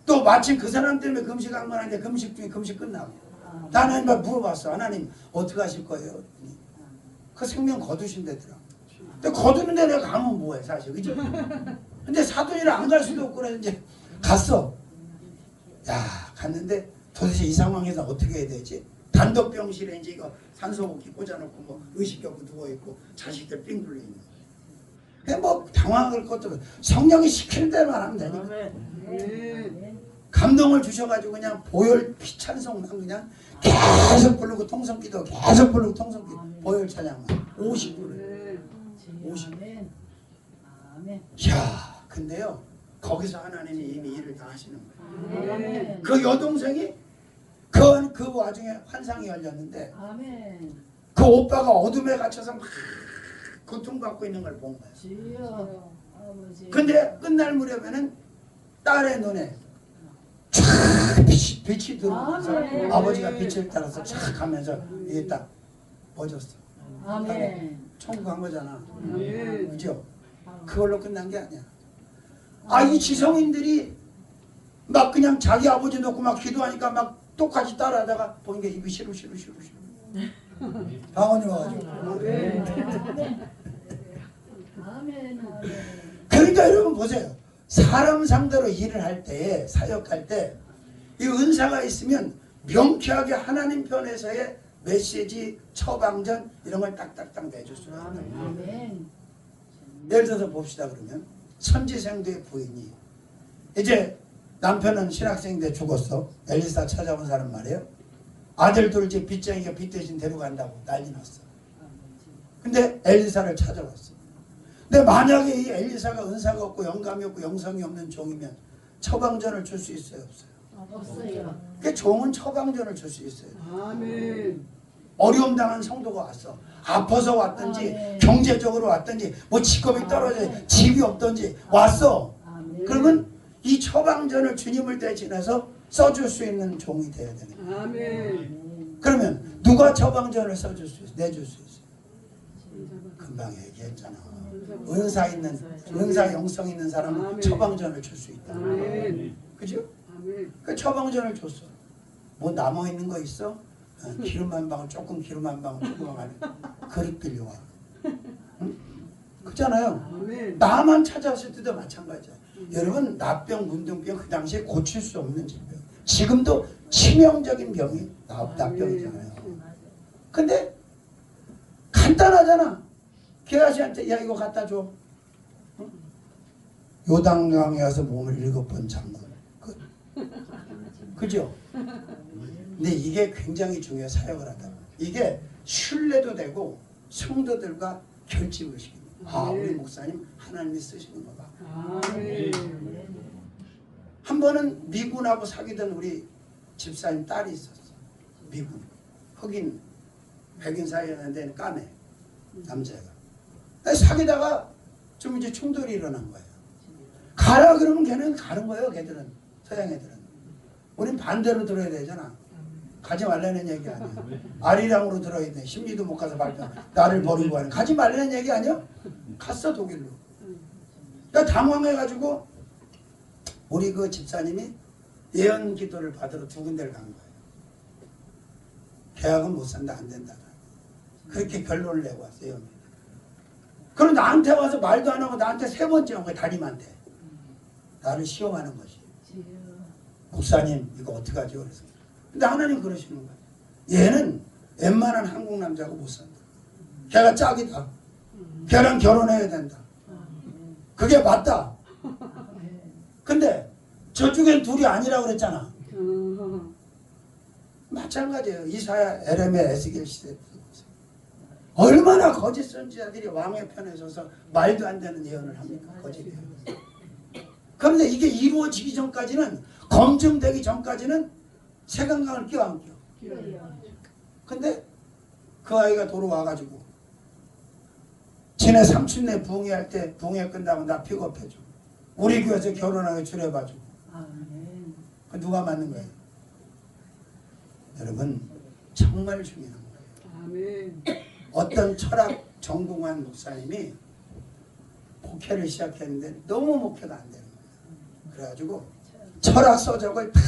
또 마침 그 사람 때문에 금식한 건 아닌데 금식 중에 금식 끝나고 나는 막 물어봤어. 하나님 어떻게 하실 거예요? 그 생명 거두신다더라. 근데 거두는데 내가 가면 뭐해 사실 그죠? 근데 사돈이랑 안 갈 수도 없고 그래서 이제 갔어. 야 갔는데 도대체 이 상황에서 어떻게 해야 되지? 단독 병실에 이제 이거 산소호흡기 꽂아놓고 뭐 의식하고 누워있고 자식들 삥 둘려 있는 그냥 뭐 당황할 것도 없고 성령이 시키는 대로만 하면 되니까. 아멘. 감동을 주셔가지고 그냥 보혈 피찬송만 그냥 계속 부르고 통성기도 계속 부르고 통성기도 보혈 찬양만 50분을. 50. 아멘. 아멘. 이야, 근데요 거기서 하나님이 이미 일을 다 하시는 거예요. 아멘. 그 여동생이 그 와중에 환상이 열렸는데 아멘. 그 오빠가 어둠에 갇혀서 막 고통받고 있는 걸 본 거예요. 주여 아버지. 근데 끝날 무렵에는 딸의 눈에 촤 빛이 들어오면서 아멘. 아버지가 빛을 따라서 촤 하면서 이게 딱 멎었어. 아멘. 천국 간 거잖아. 아멘. 그죠? 그걸로 끝난 게 아니야. 아, 이 지성인들이 막 그냥 자기 아버지 놓고 막 기도하니까 막 똑같이 따라하다가 보니까 입이 시루. 방언이 와가지고. 아멘. 아멘. 아멘. 아멘. 그러니까 여러분 보세요. 사람 상대로 일을 할 때, 사역할 때 이 은사가 있으면 명쾌하게 하나님 편에서의 메시지, 처방전 이런 걸 딱딱딱 내줄 수가 있다. 아멘. 예를 들어서 봅시다. 그러면 선지생도의 부인이 이제 남편은 신학생인데 죽었어. 엘리사 찾아온 사람 말이에요. 아들들 이제 빚쟁이가 빚 대신 데려간다고 난리 났어. 근데 엘리사를 찾아왔어. 근데 만약에 이 엘리사가 은사가 없고 영감이 없고 영성이 없는 종이면 처방전을 줄 수 있어요, 없어요? 없어요. 그 종은 처방전을 줄 수 있어요. 아멘. 어려움 당한 성도가 왔어. 아파서 왔든지 아멘. 경제적으로 왔든지 뭐 직업이 떨어져 집이 없든지 왔어. 아멘. 그러면 이 처방전을 주님을 대신해서 써줄 수 있는 종이 돼야 되는 거예요. 아멘. 그러면 누가 처방전을 써줄 수 있어? 내줄 수 있어요? 금방 얘기했잖아. 은사 있는 은사 영성 있는 사람은 아멘. 처방전을 줄 수 있다. 아멘. 그죠? 아멘. 그 처방전을 줬어. 뭐 남아 있는 거 있어? 기름 한 방울 조금 기름 한 방울 조금 한 그릇 빌려와. 응? 그렇잖아요. 아멘. 나만 찾아왔을 때도 마찬가지야. 여러분 나병, 문둥병 그 당시에 고칠 수 없는 질병. 지금도 치명적인 병이 나병이잖아요. 근데 간단하잖아. 개아시한테 야 이거 갖다 줘. 응? 요단강에 가서 몸을 7번 잠글. 그죠? 근데 이게 굉장히 중요해. 사역을 하다. 이게 신뢰도 되고 성도들과 결집의식입니다. 아, 우리 목사님 하나님이 쓰시는 거다. 아멘. 한 번은 미군하고 사귀던 우리 집사님 딸이 있었어. 미군. 흑인, 백인 사이였는데 까매. 남자가. 사귀다가 좀 이제 충돌이 일어난 거예요. 가라 그러면 걔는 가는 거예요. 걔들은. 서양 애들은. 우린 반대로 들어야 되잖아. 가지 말라는 얘기 아니야. 아리랑으로 들어야 돼. 심리도 못 가서 발표. 나를 버리고 하는. 가지 말라는 얘기 아니야? 갔어 독일로. 그러니까 당황해가지고 우리 그 집사님이 예언 기도를 받으러 두 군데를 간 거예요. 계약은 못 산다 안 된다. 그렇게 결론을 내고 왔어요. 그럼 나한테 와서 말도 안 하고 나한테 3번째 온 거야. 담임한테. 나를 시험하는 것이. 목사님 이거 어떡하죠? 그래서. 근데 하나님 그러시는 거예요. 얘는 웬만한 한국 남자하고 못 산다. 걔가 짝이다. 걔랑 결혼해야 된다. 그게 맞다. 근데 저쪽엔 둘이 아니라고 그랬잖아. 마찬가지예요. 이사야, 에레미야, 에스겔 시대. 얼마나 거짓 선지자들이 왕의 편에 서서 말도 안 되는 예언을 합니까? 거짓이에요. 그런데 이게 이루어지기 전까지는, 검증되기 전까지는 세간강을 끼워 안 끼워. 근데 그 아이가 돌아와가지고 지네 삼촌네 부흥회할 때 부흥회 끝나고 나 픽업해줘. 우리 교회에서 결혼하게 주례봐주고. 그 누가 맞는 거예요? 여러분 정말 중요한 거예요. 아멘. 어떤 철학 전공한 목사님이 목회를 시작했는데 너무 목회가 안 되는 거예요. 그래가지고 철학 서적을 다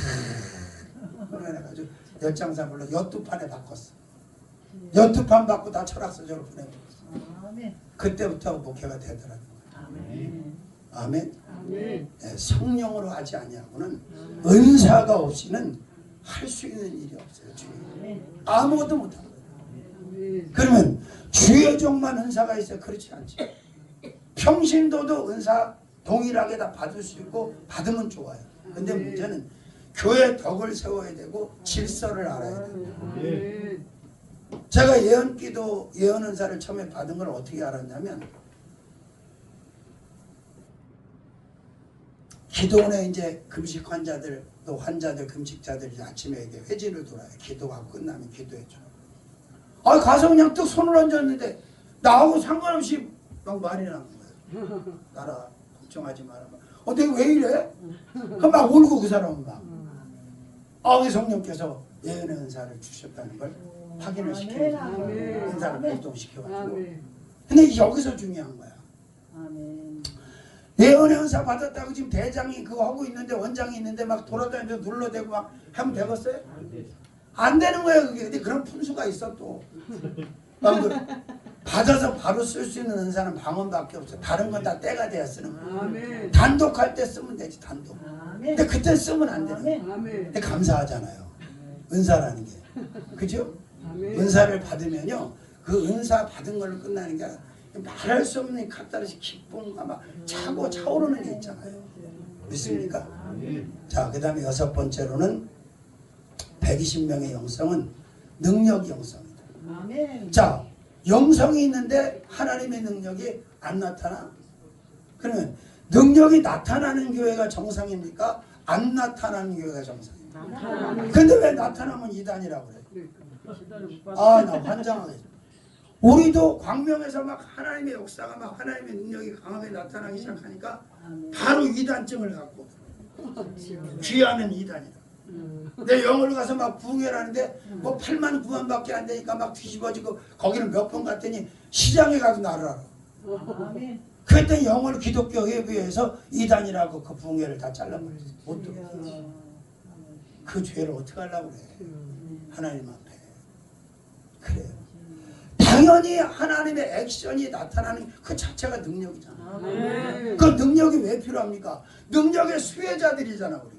보내가지고 10장사 불러 12판에 바꿨어. 12판 받고 다 철학 서적을 보내버렸어. 그때부터 목회가 되더라고요. 아멘. 아멘. 네, 성령으로 하지 아니하고는 은사가 없이는 할 수 있는 일이 없어요. 주님. 아무것도 못합니다. 아멘. 그러면 주의 종만 은사가 있어요? 그렇지 않죠. 평신도도 은사 동일하게 다 받을 수 있고 받으면 좋아요. 근데 문제는 교회 덕을 세워야 되고 질서를 알아야 돼요. 아멘. 제가 예언기도 예언 은사를 처음에 받은 걸 어떻게 알았냐면 기도원에 이제 금식 환자들 또 환자들 금식자들이 아침에 이제 회진을 돌아요. 기도가 끝나면 기도해줘. 아 가서 그냥 또 손을 얹었는데 나하고 상관없이 막 말이 나는 거예요. 나라 걱정하지 마라. 내가 왜 이래? 막 울고 그 사람은 막. 우리 성령께서 예언의 은사를 주셨다는 걸 확인을 시켜요. 아멘. 은사를 발동시켜가지고. 아멘. 근데 여기서 중요한 거야. 아멘. 예언의 은사 받았다고 지금 대장이 그거 하고 있는데 원장이 있는데 막 돌아다니면서 눌러대고 막 하면 되겠어요? 안 되는 거예요 그게. 근데 그런 분수가 있어 또. 받아서 바로 쓸 수 있는 은사는 방언밖에 없어. 다른 건 다 때가 돼야 쓰는 거야. 아멘. 단독할 때 쓰면 되지 단독. 아멘. 근데 그때 쓰면 안 되는 거야. 아멘. 근데 감사하잖아요. 은사라는 게. 그죠? 아멘. 은사를 받으면요. 그 은사 받은 걸로 끝나는 게 아니라 말할 수 없는 카타르시 기쁨과 막 차고 차오르는 게 있잖아요. 믿습니까? 자, 그 다음에 6번째로는 120명의 영성은 능력 영성이다. 아멘. 자, 영성이 있는데 하나님의 능력이 안 나타나? 그러면 능력이 나타나는 교회가 정상입니까? 안 나타나는 교회가 정상입니까? 근데 왜 나타나면 이단이라고 그래? 나 환장하겠어. 우리도 광명에서 막 하나님의 역사가 막 하나님의 능력이 강하게 나타나기 시작하니까 바로 이단증을 갖고 귀하면 이단이다. 내 영어를 가서 막 부흥회라는데 뭐 8만 9만밖에 안 되니까 막 뒤집어지고 거기는 몇 번 갔더니 시장에 가서 나를 알아. 아멘. 그랬더니 영어를 기독교 회부에서 이단이라고 그 부흥회를 다 잘라버렸어. 못 들어. 그 죄를 어떻게 하려고 그래. 하나님 앞에. 그래요. 당연히 하나님의 액션이 나타나는 그 자체가 능력이잖아. 아멘. 그 능력이 왜 필요합니까? 능력의 수혜자들이잖아 우리가.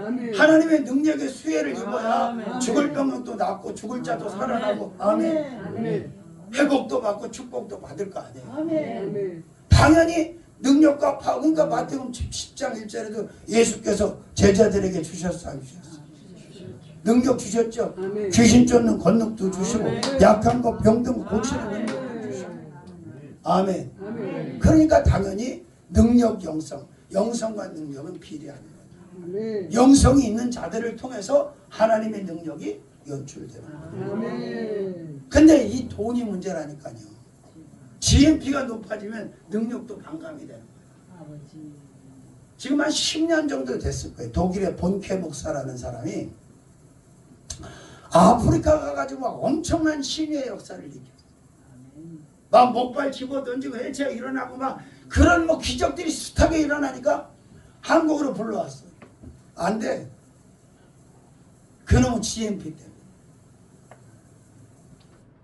아멘. 하나님의 능력의 수혜를 입어야 아멘. 죽을 병도 낫고 죽을 자도 살아나고 아멘. 아멘. 회복도 받고 축복도 받을 거 아니에요. 아멘. 아멘. 당연히 능력과 파워. 그러니까 마태복음 10장 1절에도 예수께서 제자들에게 주셨어 안 주셨어? 능력 주셨죠. 아멘. 귀신 쫓는 권능도 주시고 아멘. 약한 것 병든 거 고치는 능력도 주시고. 아멘. 아멘. 그러니까 당연히 능력 영성과 능력은 비례하는 거예요. 아멘. 영성이 있는 자들을 통해서 하나님의 능력이 연출되는 거예요. 아멘. 근데 이 돈이 문제라니까요. GNP가 높아지면 능력도 반감이 되는 거예요. 아버지. 지금 한 10년 정도 됐을 거예요. 독일의 본케 목사라는 사람이 아프리카 가가지고 막 엄청난 신의 역사를 일으켰어요. 막 목발 집어 던지고 해체가 일어나고 막 그런 뭐 기적들이 숱하게 일어나니까 한국으로 불러왔어요. 안 돼. 그놈의 GNP 때문에.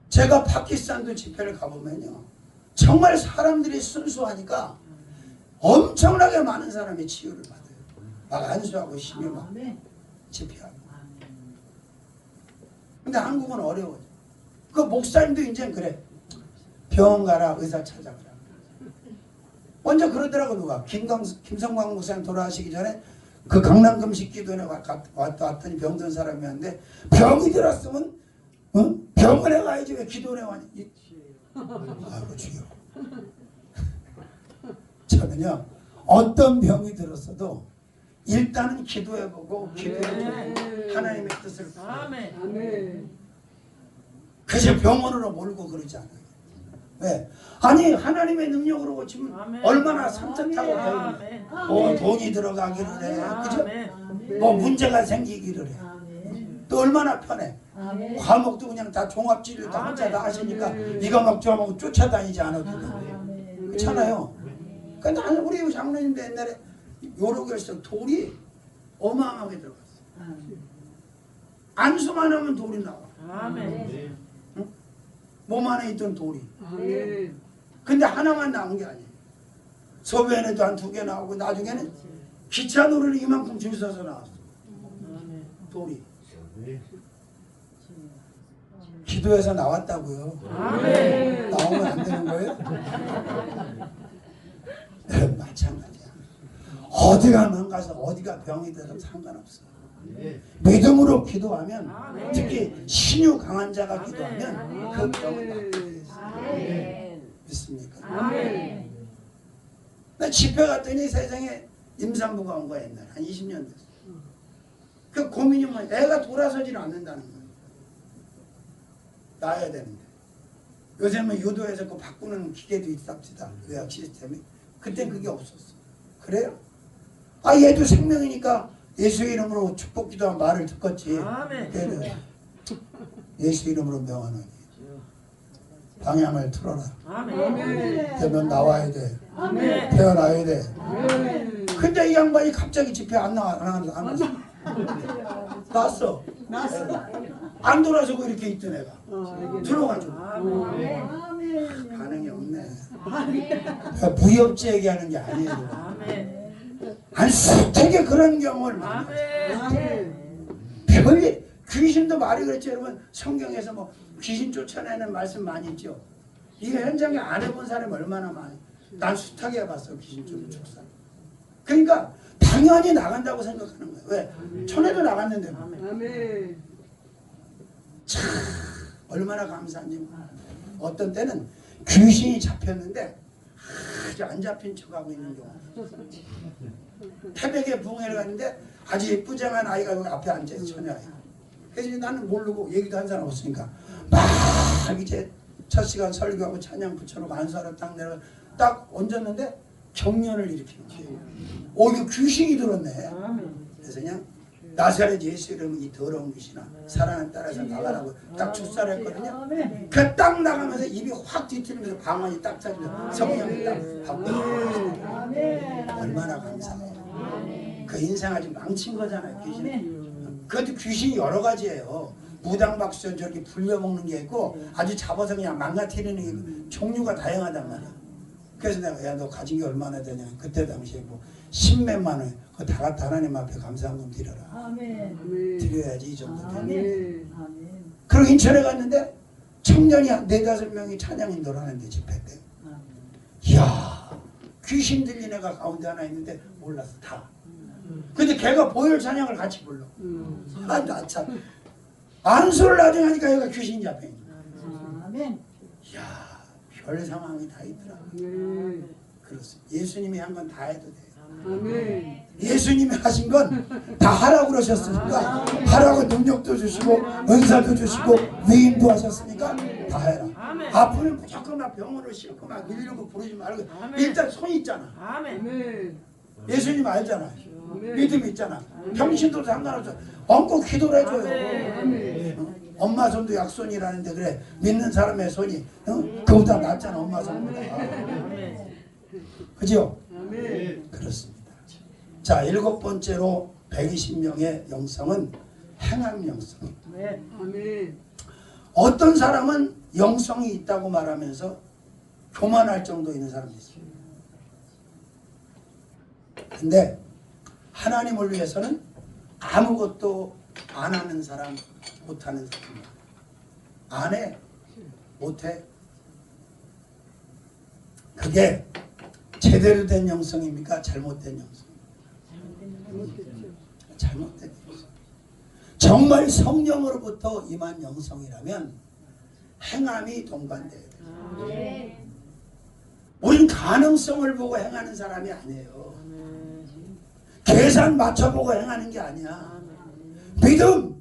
제가 파키스탄도 집회를 가보면요. 정말 사람들이 순수하니까 엄청나게 많은 사람이 치유를 받아요. 막 안수하고 심히 막 아멘. 집회하고. 근데 한국은 어려워요. 그 목사님도 이제 그래. 병원 가라, 의사 찾아가라. 먼저 그러더라고 누가. 김성광 목사님 돌아가시기 전에 그 강남 금식 기도원에 왔더니 병든 사람이었는데 병이 들었으면 병원에 가야지 왜 기도원에 왔니? 아이고 주여. 저는요 어떤 병이 들었어도 일단은 기도해보고 기도해보고 하나님의 뜻을 아멘. 그저 병원으로 몰고 그러지 않아요. 왜? 아니 하나님의 능력으로 고치면 얼마나 산뜻하고 배우는 돈이 들어가기를 해. 그죠? 뭐 문제가 생기기를 해. 또 얼마나 편해. 아멘. 과목도 그냥 다 종합치료 다 혼자 다 하시니까 이거 막 저 먹고 쫓아다니지 않아도 돼. 그렇잖아요. 근데 우리 장로님도 옛날에 요로교에서 돌이 어마어마하게 들어갔어. 안수만 하면 돌이 나와. 아멘. 몸 안에 있던 돌이. 아멘. 근데 하나만 나온 게 아니에요. 소변에도 한 2개 나오고 나중에는 기차 노래를 이만큼 줄 서서 나왔어. 돌이. 기도해서 나왔다고요. 아멘. 나오면 안 되는 거예요? 마찬가지야. 어디가 망가서 어디가 병이 돼도 상관없어. 믿음으로 기도하면 특히 신유 강한 자가 기도하면 그 병은 낫게 돼 있어요. 아멘. 믿습니까? 아멘. 나 집회 갔더니 세상에 임산부가 온 거야 옛날에 한 20년 됐어. 그 고민이 뭐야? 애가 돌아서질 않는다는 거야. 낳아야 되는데 요즘은 유도해서 그 바꾸는 기계도 있답니다. 의학 시스템이. 그땐 그게 없었어. 그래요? 아 얘도 생명이니까 예수 이름으로 축복 기도한 말을 듣겠지. 그래도 예수 이름으로 명하노니 방향을 틀어라. 아멘. 되면 나와야 돼. 아멘. 태어나야 돼. 아멘. 근데 이 양반이 갑자기 집회 안 왔어. 났어. 안 돌아서고 이렇게 있던 애가 들어가지고 아멘. 아멘. 반응이 없네. 무협지 얘기하는 게 아니에요. 아멘. 아니 수택에 그런 경험을 많이 아멘. 아멘. 별이 귀신도 말이 그랬죠. 여러분 성경에서 뭐 귀신 쫓아내는 말씀 많이 있죠. 이거 현장에 안 해본 사람이 얼마나 많이. 난 숱하게 해봤어 귀신 쫓아. 그러니까 당연히 나간다고 생각하는 거예요. 왜? 천에도 나갔는데 아멘. 참 얼마나 감사한지. 어떤 때는 귀신이 잡혔는데 아주 안 잡힌 척하고 있는 경우. 태백에 부흥회를 갔는데 아주 예쁘장한 아이가 여기 앞에 앉아있어. 처녀아이. 그래서 나는 모르고 얘기도 한 사람 없으니까 막 이제 첫 시간 설교하고 찬양 붙여놓고 안수하러 딱 내려 딱 얹었는데 경련을 일으키는 거예요. 이거 귀신이 들었네. 그래서 그냥 나사렛 예수 이름은 이 더러운 귀신아 사랑을 따라서 나가라고 딱 축사했거든요. 그 딱 나가면서 입이 확 뒤틀리면서 방언이 딱 잡히면서 성령이 딱 바뀌어요. 얼마나 감사해요. 그 인생 아주 망친 거잖아요. 귀신. 그것도 귀신이 여러 가지예요. 무당박수전 저렇게 불려먹는 게 있고 아주 잡아서 그냥 망가뜨리는 게 있고 종류가 다양하단 말이야. 그래서 내가 야 너 가진 게 얼마나 되냐. 그때 당시에 뭐 10몇만 원 그거 다 갖다 하나님 앞에 감사한금 드려라. 아멘. 드려야지 이 정도 되면. 아멘. 아멘. 그리고 인천에 갔는데 청년이 한 4-5명이 찬양 인도를 하는데 집회 때. 이야 귀신 들린 애가 가운데 하나 있는데 몰랐어 다. 근데 걔가 보혈 찬양을 같이 불러. 아 나 참 안수를 나중에 하니까 얘가 귀신이 잡혀 있는 거야. 아멘. 이야 별 상황이 다 있더라. 아멘. 그렇습니다. 예수님이 한 건 다 해도 돼요. 아멘. 예수님이 하신 건 다 하라고 그러셨으니까 하라고 능력도 주시고 은사도 주시고 위임도 하셨으니까 다 해라. 아프면 무조건 막 병원을 싣고 막 이런 거 부르지 말고 일단 손 있잖아. 아멘. 예수님 알잖아. 믿음 있잖아. 병신도 상관없어. 얹고 기도를 해줘요. 아멘. 엄마 손도 약손이라는데 그래 믿는 사람의 손이 그보다 낫잖아. 엄마 손보다. 그죠? 아멘. 그렇습니다. 자 7번째로 120명의 영성은 행함 영성. 아멘. 어떤 사람은 영성이 있다고 말하면서 교만할 정도 있는 사람이 있어요. 근데 하나님을 위해서는 아무것도 안 하는 사람, 못하는 사람. 안 해, 못해. 그게 제대로 된 영성입니까? 잘못된 영성? 잘못된 영성. 정말 성령으로부터 임한 영성이라면 행함이 동반돼야 돼요. 우린 가능성을 보고 행하는 사람이 아니에요. 계산 맞춰보고 행하는 게 아니야. 믿음!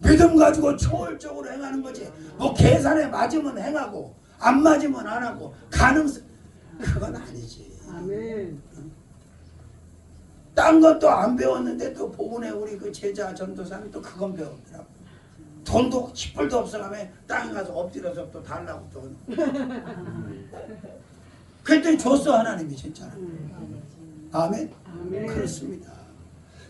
믿음 가지고 초월적으로 행하는 거지. 뭐 계산에 맞으면 행하고 안 맞으면 안 하고 가능성 그건 아니지. 딴 것도 안 배웠는데 또 보은에 우리 그 제자 전도사는 또 그건 배웠더라고. 돈도 10불도 없어가면 땅에 가서 엎드려서 또 달라고 돈. 그랬더니 줬어 하나님이 진짜. 아멘. 그렇습니다.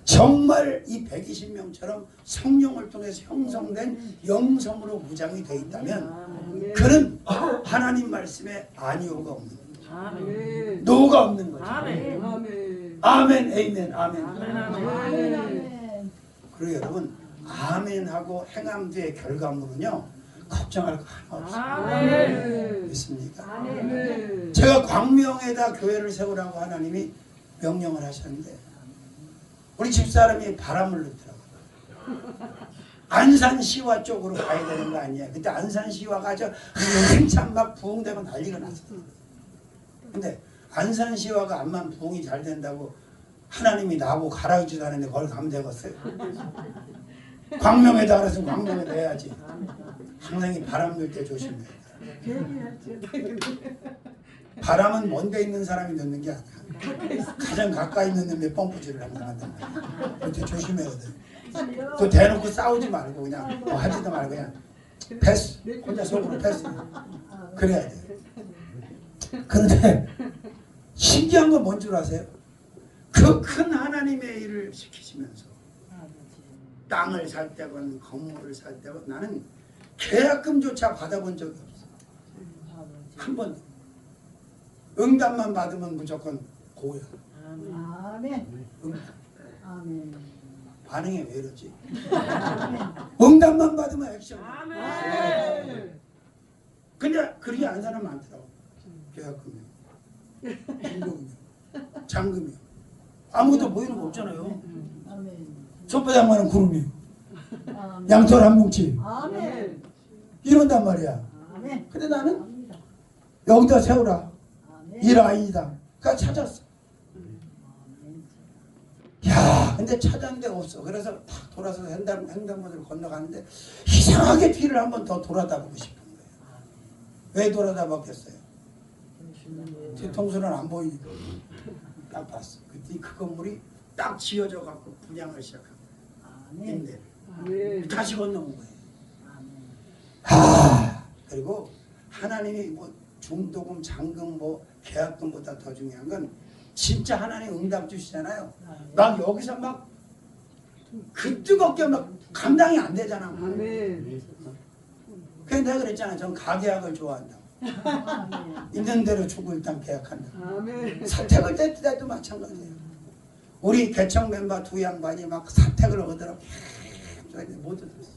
정말 이 120명처럼 성령을 통해서 형성된 영성으로 무장이 되어 있다면 그는 하나님 말씀에 아니오가 없는 거예요. 노가 없는 거죠. 아멘, 에이멘, 아멘. 그리고 여러분 아멘하고 행함 뒤의 결과물은요 걱정할 거 하나 없어요. 믿습니까? 제가 광명에다 교회를 세우라고 하나님이 명령을 하셨는데 우리 집사람이 바람을 넣더라고요. 안산시와 쪽으로 가야 되는 거 아니야. 그때 안산시와가 아주 한참 막 부흥되고 난리가 났어. 근데 안산시와가 암만 부흥이 잘 된다고 하나님이 나하고 가라지도 않는데 거기 가면 되겠어요? 광명에다 알아서 광명에다 해야지. 항상 이 바람 넣을 때 조심해. 바람은 먼데 있는 사람이 넣는 게 아니야. 가장 가까이 있는 놈의 펌프질을 항상 한단 말이야. 그때 조심해야 돼. 또 대놓고 싸우지 말고 그냥 뭐 하지도 말고 그냥 패스. 혼자 속으로 패스. 그래야 돼. 그런데 신기한 건 뭔 줄 아세요? 그 큰 하나님의 일을 시키시면서 땅을 살 때건 건물을 살 때건 나는 계약금조차 받아본 적이 없어. 한 번도. 응답만 받으면 무조건 고야. 아멘. 아멘. 반응이 왜 이러지? 응답만 받으면 액션. 아멘. 근데 그렇게 안 사람 많더라고. 계약금이요. 중금이요. 잔금이요. 아무것도 보이는 거 없잖아요. 아멘. 손바닥만한 구름이요. 아멘. 양털 한 뭉치. 아멘. 이런단 말이야. 아멘. 근데 나는 여기다 세우라. 아멘. 이 라인이다. 그러니까 찾았어. 야, 근데 찾았는데 없어. 그래서 탁 돌아서 횡단보도를 건너가는데 이상하게 뒤를 한 번 더 돌아다보고 싶은 거예요. 왜 돌아다봤겠어요? 뒤통수는 안 보이니까. 딱 봤어. 그때 그 건물이 딱 지어져 갖고 분양을 시작한 거예요. 아멘. 임대를. 아멘. 다시 건너온 거예요. 아멘. 그리고 하나님이 뭐 중도금, 잔금, 뭐 계약금보다 더 중요한 건 진짜 하나님 응답 주시잖아요. 막 여기서 막 그 뜨겁게 막 감당이 안 되잖아. 아멘. 그래서 내가 그랬잖아. 전 가계약을 좋아한다. 아멘. 있는 대로 주고 일단 계약한다. 아멘. 사택을 뗄 때도 마찬가지예요. 우리 개청 멤버 두 양반이 막 사택을 얻으라고 못 얻었어.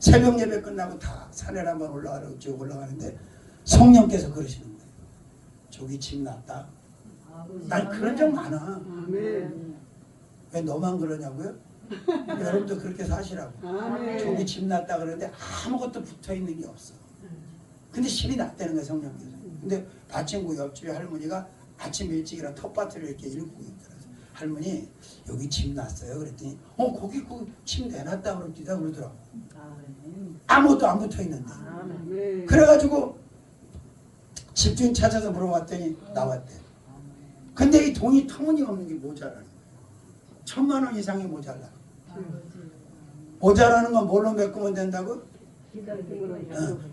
새벽 예배 끝나고 다 산에 한번 올라가라고 쭉 올라가는데 성령께서 그러시는 거예요. 저기 집 났다. 난 그런 적 많아. 아멘. 왜 너만 그러냐고요? 여러분도 그렇게 사시라고. 아멘. 저기 집 났다 그러는데 아무것도 붙어있는 게 없어. 근데 실이 났다는 거예요, 성령께서. 근데 밭친구 옆집에 할머니가 아침 일찍이라 텃밭을 이렇게 일구고 있더라고요. 할머니 여기 집 났어요. 그랬더니 거기 그 집 내놨다 그럽니다 그러더라고. 아무것도 안 붙어있는데. 아멘. 그래가지고 집주인 찾아서 물어봤더니 나왔대. 근데 이 돈이 터무니없는 게 모자라는 거예요. 1,000만 원 이상이 모자라. 모자라는 건 뭘로 메꾸면 된다고?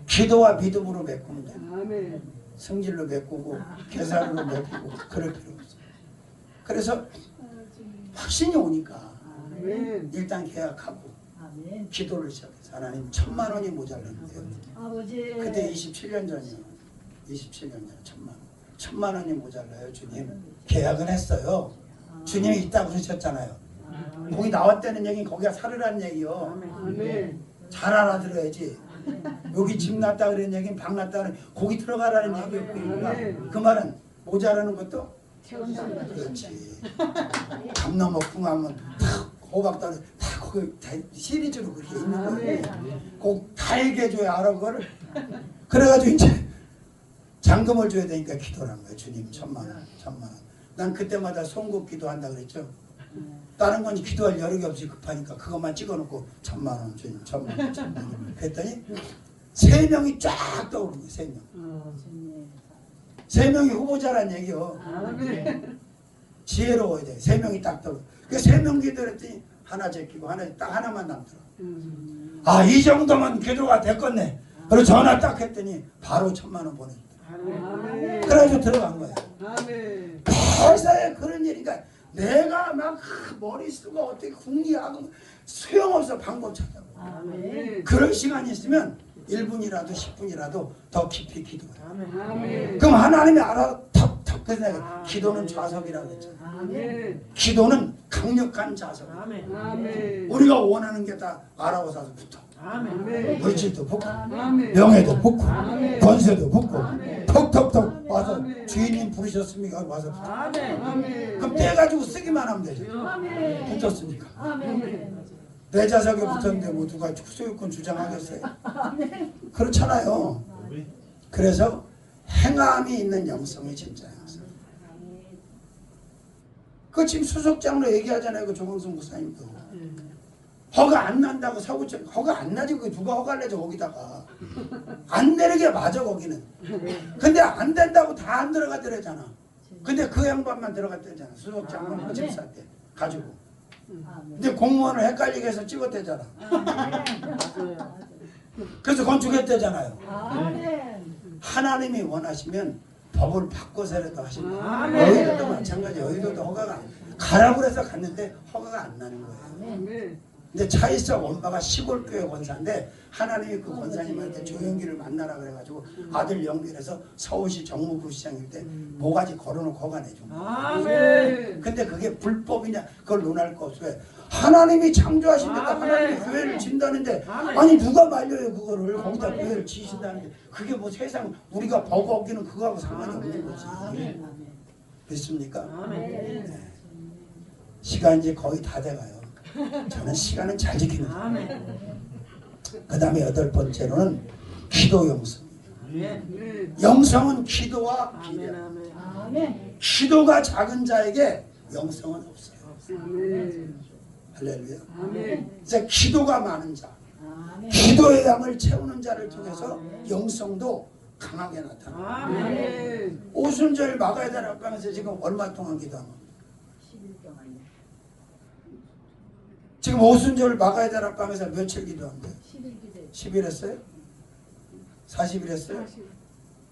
기도와 믿음으로 메꾸면 돼. 아멘. 성질로 메꾸고 계산으로 메꾸고 그럴 필요 없어. 그래서 확신이 오니까 아멘. 일단 계약하고 아멘. 기도를 시작해서 하나님 1,000만 원이 모자랐는데요. 아버지. 그때 27년 전이요. 27년 전 1,000만 원. 1,000만 원이 모자라요, 주님. 계약은 했어요. 주님이 있다고 그러셨잖아요. 거기 나왔다는 얘기는 거기가 살으라는 얘기요. 아멘. 잘 알아들어야지. 여기 집 났다 그런 얘기는 방 났다 그런 거기 들어가라는 얘기였고 그 말은 모자라는 것도 그렇지. 담 넘어 궁하면 다 호박도 다 거기 다 시리즈로 그렇게 있는 거예요. 꼭 다 얘기해줘야 알아 그거를. 그래가지고 이제 잔금을 줘야 되니까 기도를 한 거예요. 주님 1,000만 원, 1,000만 원. 난 그때마다 송국 기도한다 그랬죠. 다른 건 기도할 여력이 없이 급하니까 그것만 찍어놓고 1,000만 원 주님 1,000만 원 1,000만 원 그랬더니 3명이 쫙 떠오르는 거예요. 3명. 3명이 후보자란 얘기요. 아멘. 지혜로워야 돼. 3명이 딱 떠오르고 그 3명 기도했더니 하나 제끼고 하나 딱 하나만 남더라. 아, 이 정도면 기도가 됐겠네. 그리고 전화 딱 했더니 바로 1,000만 원 보내줬다. 아멘. 그래가지고 들어간 거야. 아멘. 회사에 그런 일이니까 내가 막 머리 쓰고 어떻게 궁리하고 소용없어. 방법 찾아고. 아멘. 그런 시간이 있으면 1분이라도 10분이라도 더 깊이 기도해. 아멘. 그럼 하나님이 알아 턱턱 그래서 내가 기도는 좌석이라고 했잖아. 아멘. 기도는 강력한 좌석. 아멘. 우리가 원하는 게 다 알아오서 붙어. 아멘. 물질도 붙고 아멘. 명예도 붙고 아멘. 권세도 붙고 아멘. 턱턱턱 와서 와서 아멘. 주인님 부르셨습니까? 와서 아멘. 그럼 떼가지고 쓰기만 하면 되죠. 아멘. 붙었으니까. 아멘. 내 자석에 붙었는데 뭐 누가 소유권 주장하겠어요? 그렇잖아요. 그래서 행함이 있는 영성이 진짜 영성. 그 지금 수석장로 얘기하잖아요. 그 조광성 목사님도. 허가 안 난다고 사고쳐. 허가 안 나지. 그 누가 허가를 내죠 거기다가. 안 내는 게 맞아 거기는. 근데 안 된다고 다 안 들어가더래잖아. 근데 그 양반만 들어갔대잖아. 수석장로 그 집사 때 가지고. 근데 공무원을 헷갈리게 해서 찍었대잖아. 그래서 건축했대잖아요. 아멘. 하나님이 원하시면 법을 바꿔서라도 하신다. 아멘. 여의도도 마찬가지. 여의도도 허가가 가라고 그래서 갔는데 허가가 안 나는 거예요. 아멘. 근데 차이석 엄마가 시골교회 권사인데 하나님이 그 권사님한테 조영기를 만나라 그래가지고 아들 연결해서 서울시 정무부시장일 때 모가지 걸어놓고 허가 내준 거예요. 아멘. 근데 그게 불법이냐 그걸 논할 거 없어요. 하나님이 창조하신 데다 하나님이 교회를 진다는데 아니 누가 말려요 그거를 거기다 교회를 지신다는데 그게 뭐 세상 우리가 법 어기는 그거하고 상관이 없는 거지. 아멘. 믿습니까? 아멘. 시간 이제 거의 다 돼가요. 저는 시간은 잘 지키는 그 다음에 8번째로는 기도 영성. 아멘. 영성은 기도와 아멘. 비례. 아멘. 아멘. 기도가 작은 자에게 영성은 없어요. 아멘. 할렐루야. 아멘. 이제 기도가 많은 자, 아멘. 기도의 양을 채우는 자를 통해서 영성도 강하게 나타나. 아멘. 오순절 막아야 되는 앞방에서 지금 얼마 동안 기도하면 10일 동안요. 지금 오순절 막아야 되는 앞방에서 며칠 기도한대? 10일 기대. 10일 했어요? 40일 했어요?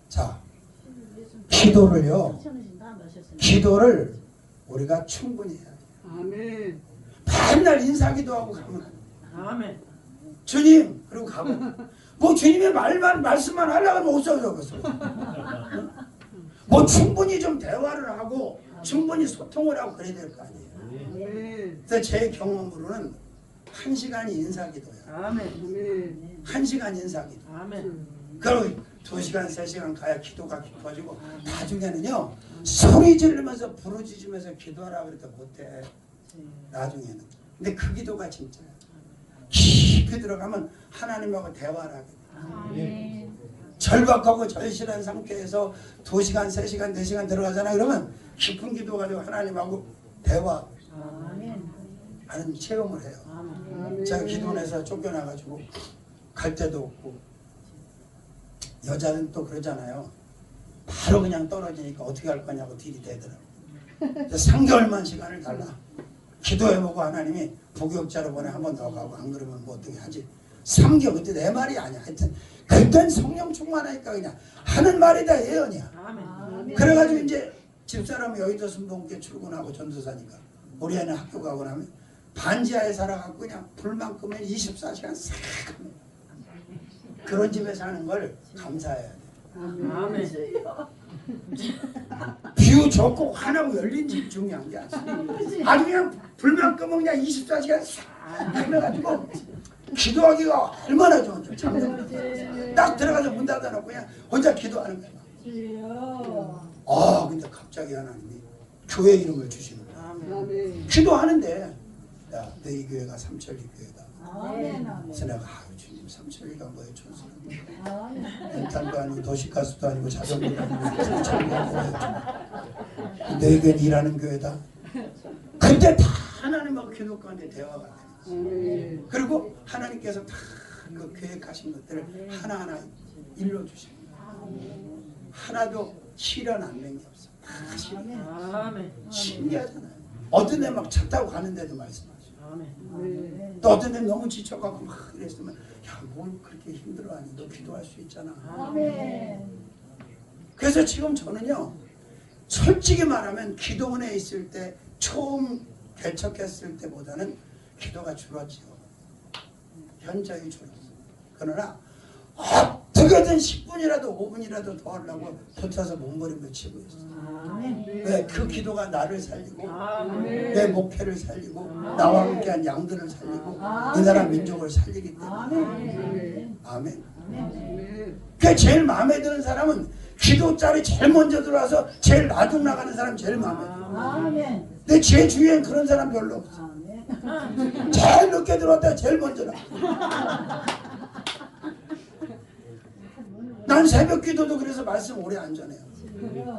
자, 10일 예순. 기도를요. 천천히 다 마셨어요. 기도를 우리가 충분히 해야 돼요. 아멘. 맨날 인사기도하고 가면 안 돼요. 아멘. 주님 그러고 가고 뭐 주님의 말씀만 하려고 하면 못 써져겠어. 뭐 충분히 좀 대화를 하고 충분히 소통을 하고 그래야 될 거 아니에요. 아멘. 그래서 제 경험으로는 1시간이 인사기도예요. 아멘. 1시간 인사기도. 아멘. 그리고 2시간 3시간 가야 기도가 깊어지고 나중에는요 소리 지르면서 부르짖으면서 기도하라 그래도 못해. 나중에는. 근데 그 기도가 진짜예요. 깊이 들어가면 하나님하고 대화를 하게 돼요. 아멘. 절박하고 절실한 상태에서 2시간, 3시간, 4시간 들어가잖아요. 그러면 깊은 기도 가지고 하나님하고 대화하는 아멘. 체험을 해요. 아멘. 제가 기도원에서 쫓겨나가지고 갈 데도 없고 여자는 또 그러잖아요. 바로 그냥 떨어지니까 어떻게 할 거냐고 딜이 되더라고요. 3개월만 시간을 달라. 기도해보고 하나님이 부교육자로 보내 한 번 더 가고 안 그러면 뭐 어떻게 하지. 3개월 그때 내 말이 아니야. 하여튼 그땐 성령 충만하니까 그냥 하는 말이 다 예언이야. 아멘. 그래가지고 이제 집사람이 여의도 순복음교회 출근하고 전도사니까 우리 애는 학교 가고 나면 반지하에 살아갖고 그냥 불만 끄면 24시간 싹 하면 그런 집에 사는 걸 감사해야 돼. 아멘. 뷰 좋고 환하고 열린 집 중요한 게 아니야. 아주 그냥 불만 끄면 그냥 24시간 싹 해가지고 기도하기가 얼마나 좋은지 잠들 딱 들어가서 문 닫아놓고 그냥 혼자 기도하는 거야. 주여. 아 근데 갑자기 하나님이 교회 이름을 주시는 거야. 아멘. 기도하는데 야 너희 교회가 삼천리 교회다. 아멘. 그래서 내가 아유 주님 삼천리가 뭐예요 천수는 아멘. 멘탈도 아니고 도시가스도 아니고 자전거도 아니고 삼천리가 뭐예요. 너희 교회는 일하는 교회다. 그때 다 하나님하고 기도 가운데 대화가 돼. 아멘. 그리고 하나님께서 다 그 계획하신 것들을 하나하나 일러주시는 거예요. 하나도 실현 안 된 게 없어. 다 실현. 아멘. 신기하잖아요. 어떤 애 막 차 타고 가는데도 말씀하죠. 아멘. 또 어떤 애 너무 지쳐갖고 막 이랬으면 야 뭘 그렇게 힘들어하니 너 기도할 수 있잖아. 아멘. 그래서 지금 저는요 솔직히 말하면 기도원에 있을 때 처음 개척했을 때보다는 기도가 줄었지요. 현저히 줄었어요. 그러나 어떻게든 10분이라도 5분이라도 더 하려고 붙어서 몸부림을 치고 있어요. 아멘. 왜? 그 기도가 나를 살리고 아멘. 내 목회를 살리고 나와 함께한 양들을 살리고 이 나라 민족을 살리기 때문에 아멘. 아멘. 아멘. 그 제일 마음에 드는 사람은 기도자리 제일 먼저 들어와서 제일 나중 나가는 사람 제일 마음에 들어. 아멘. 근데 제 주위엔 그런 사람 별로 없어. 아멘. 제일 늦게 들어왔다가 제일 먼저 나가. 난 새벽 기도도 그래서 말씀 오래 안 전해요.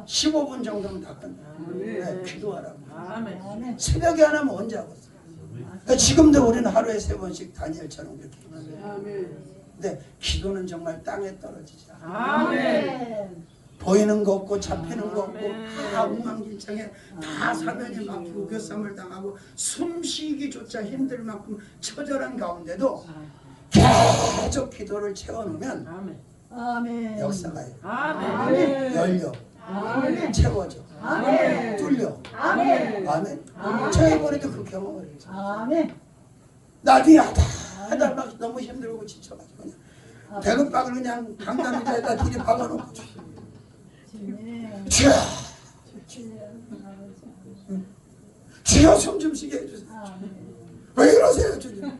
15분 정도면 다 끝나. 네, 기도하라고. 아멘. 새벽에 안 하면 언제 하겠어? 그러니까 지금도 우리는 하루에 3번씩 다니엘처럼 그렇게 기도해요. 근데 기도는 정말 땅에 떨어지지 않아. 아멘. 보이는 거 없고 잡히는 거 없고 다 엉망진창에 다 사면이 막히고 교쌈을 당하고 숨쉬기조차 힘들 만큼 처절한 가운데도 계속 기도를 채워놓으면 아멘. 역사가 아멘. 열려 아멘. 채워져 아멘. 뚫려. 아멘. 아멘. 제가 이번에도 그 경험을 했죠. 아멘. 나중에 하다 막 너무 힘들고 지쳐가지고 그냥 배급박을 그냥 강남 의자에다 길이 박아놓고 주여 주여 숨 좀 쉬게 해주세요. 왜 이러세요 주님?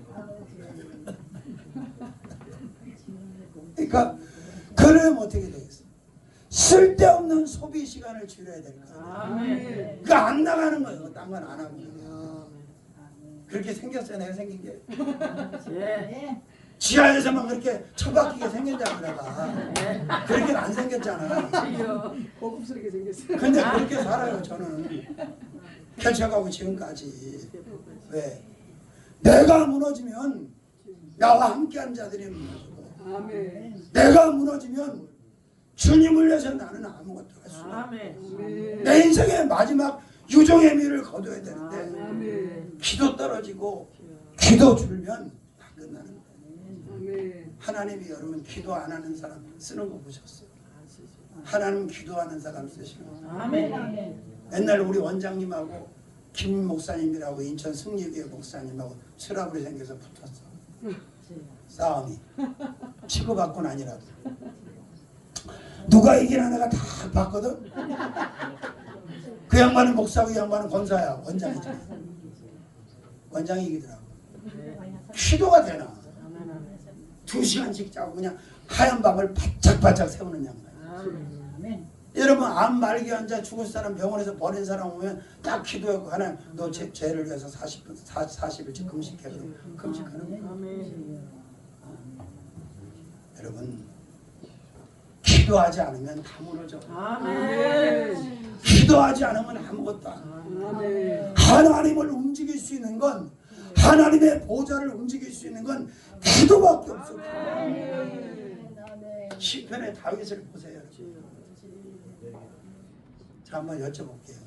그러니까 그러면 어떻게 되겠어? 쓸데없는 소비 시간을 줄여야 될 거야. 그러니까 안 나가는 거예요. 딴 건 안 하고 그냥. 그렇게 생겼어요. 내가 생긴 게. 지하에서만 그렇게 처박히게 생겼잖아 내가. 그렇게 안 생겼잖아. 고급스럽게 생겼어요. 근데 그렇게 살아요 저는. 펼쳐가고 지금까지. 왜? 내가 무너지면 나와 함께한 자들이 무너지고 아멘. 내가 무너지면 주님을 위해서 나는 아무것도 할 수 없어. 내 인생의 마지막 유종의 미를 거둬야 되는데 아멘. 기도 떨어지고 기도 줄면 다 끝나는 거예요. 아멘. 하나님이 여러분 기도 안 하는 사람 쓰는 거 보셨어요? 하나님 기도하는 사람 쓰시는 거. 아멘. 옛날 우리 원장님하고 김 목사님이라고 인천 승리교회 목사님하고 트러블이 생겨서 붙었어. 싸움이. 치고받고는 아니라도. 누가 이기나 내가 다 봤거든. 그 양반은 목사고 이 양반은 권사야. 원장이지. 원장이 이기더라고. 기도가 되나. 2시간씩 자고 그냥 하얀 밤을 바짝바짝 세우는 양반. 아멘. 여러분 암 말기 환자 죽을 사람 병원에서 버린 사람 오면 딱 기도하고 하나님 너 죄를 위해서 40일째 금식해. 금식하는 거예요. 여러분 기도하지 않으면 다 무너져. 기도하지 않으면 아무것도 안 해. 하나님을 움직일 수 있는 건 하나님의 보좌를 움직일 수 있는 건 기도밖에 없어. 시편의 다윗을 보세요. 자 한번 여쭤볼게요.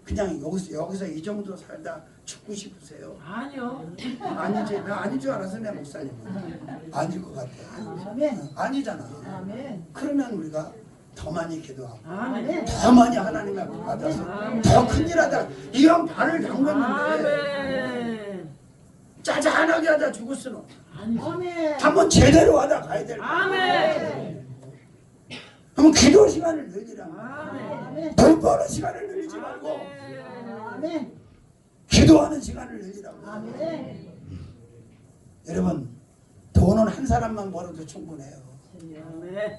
그냥 여기서 이 정도 살다 죽고 싶으세요? 아니요. 아니지. 나 아닌 줄 알아서 내 목사님. 아닐 것 같아. 아멘. 아니잖아. 아멘. 그러면 우리가 더 많이 기도하고 아멘. 더 많이 하나님 앞에 받아서 더 큰일하다. 이런 발을 담궜는데 아멘. 짜잔하게 하다 죽을 수는 없어. 아멘. 한번 제대로 하다 가야 될 거야. 아멘. 그러면 기도 시간을 늘리라. 아멘. 돈 버는 시간을 늘리지 말고 아멘. 기도하는 시간을 늘리라고. 아멘. 여러분 돈은 한 사람만 벌어도 충분해요. 아멘.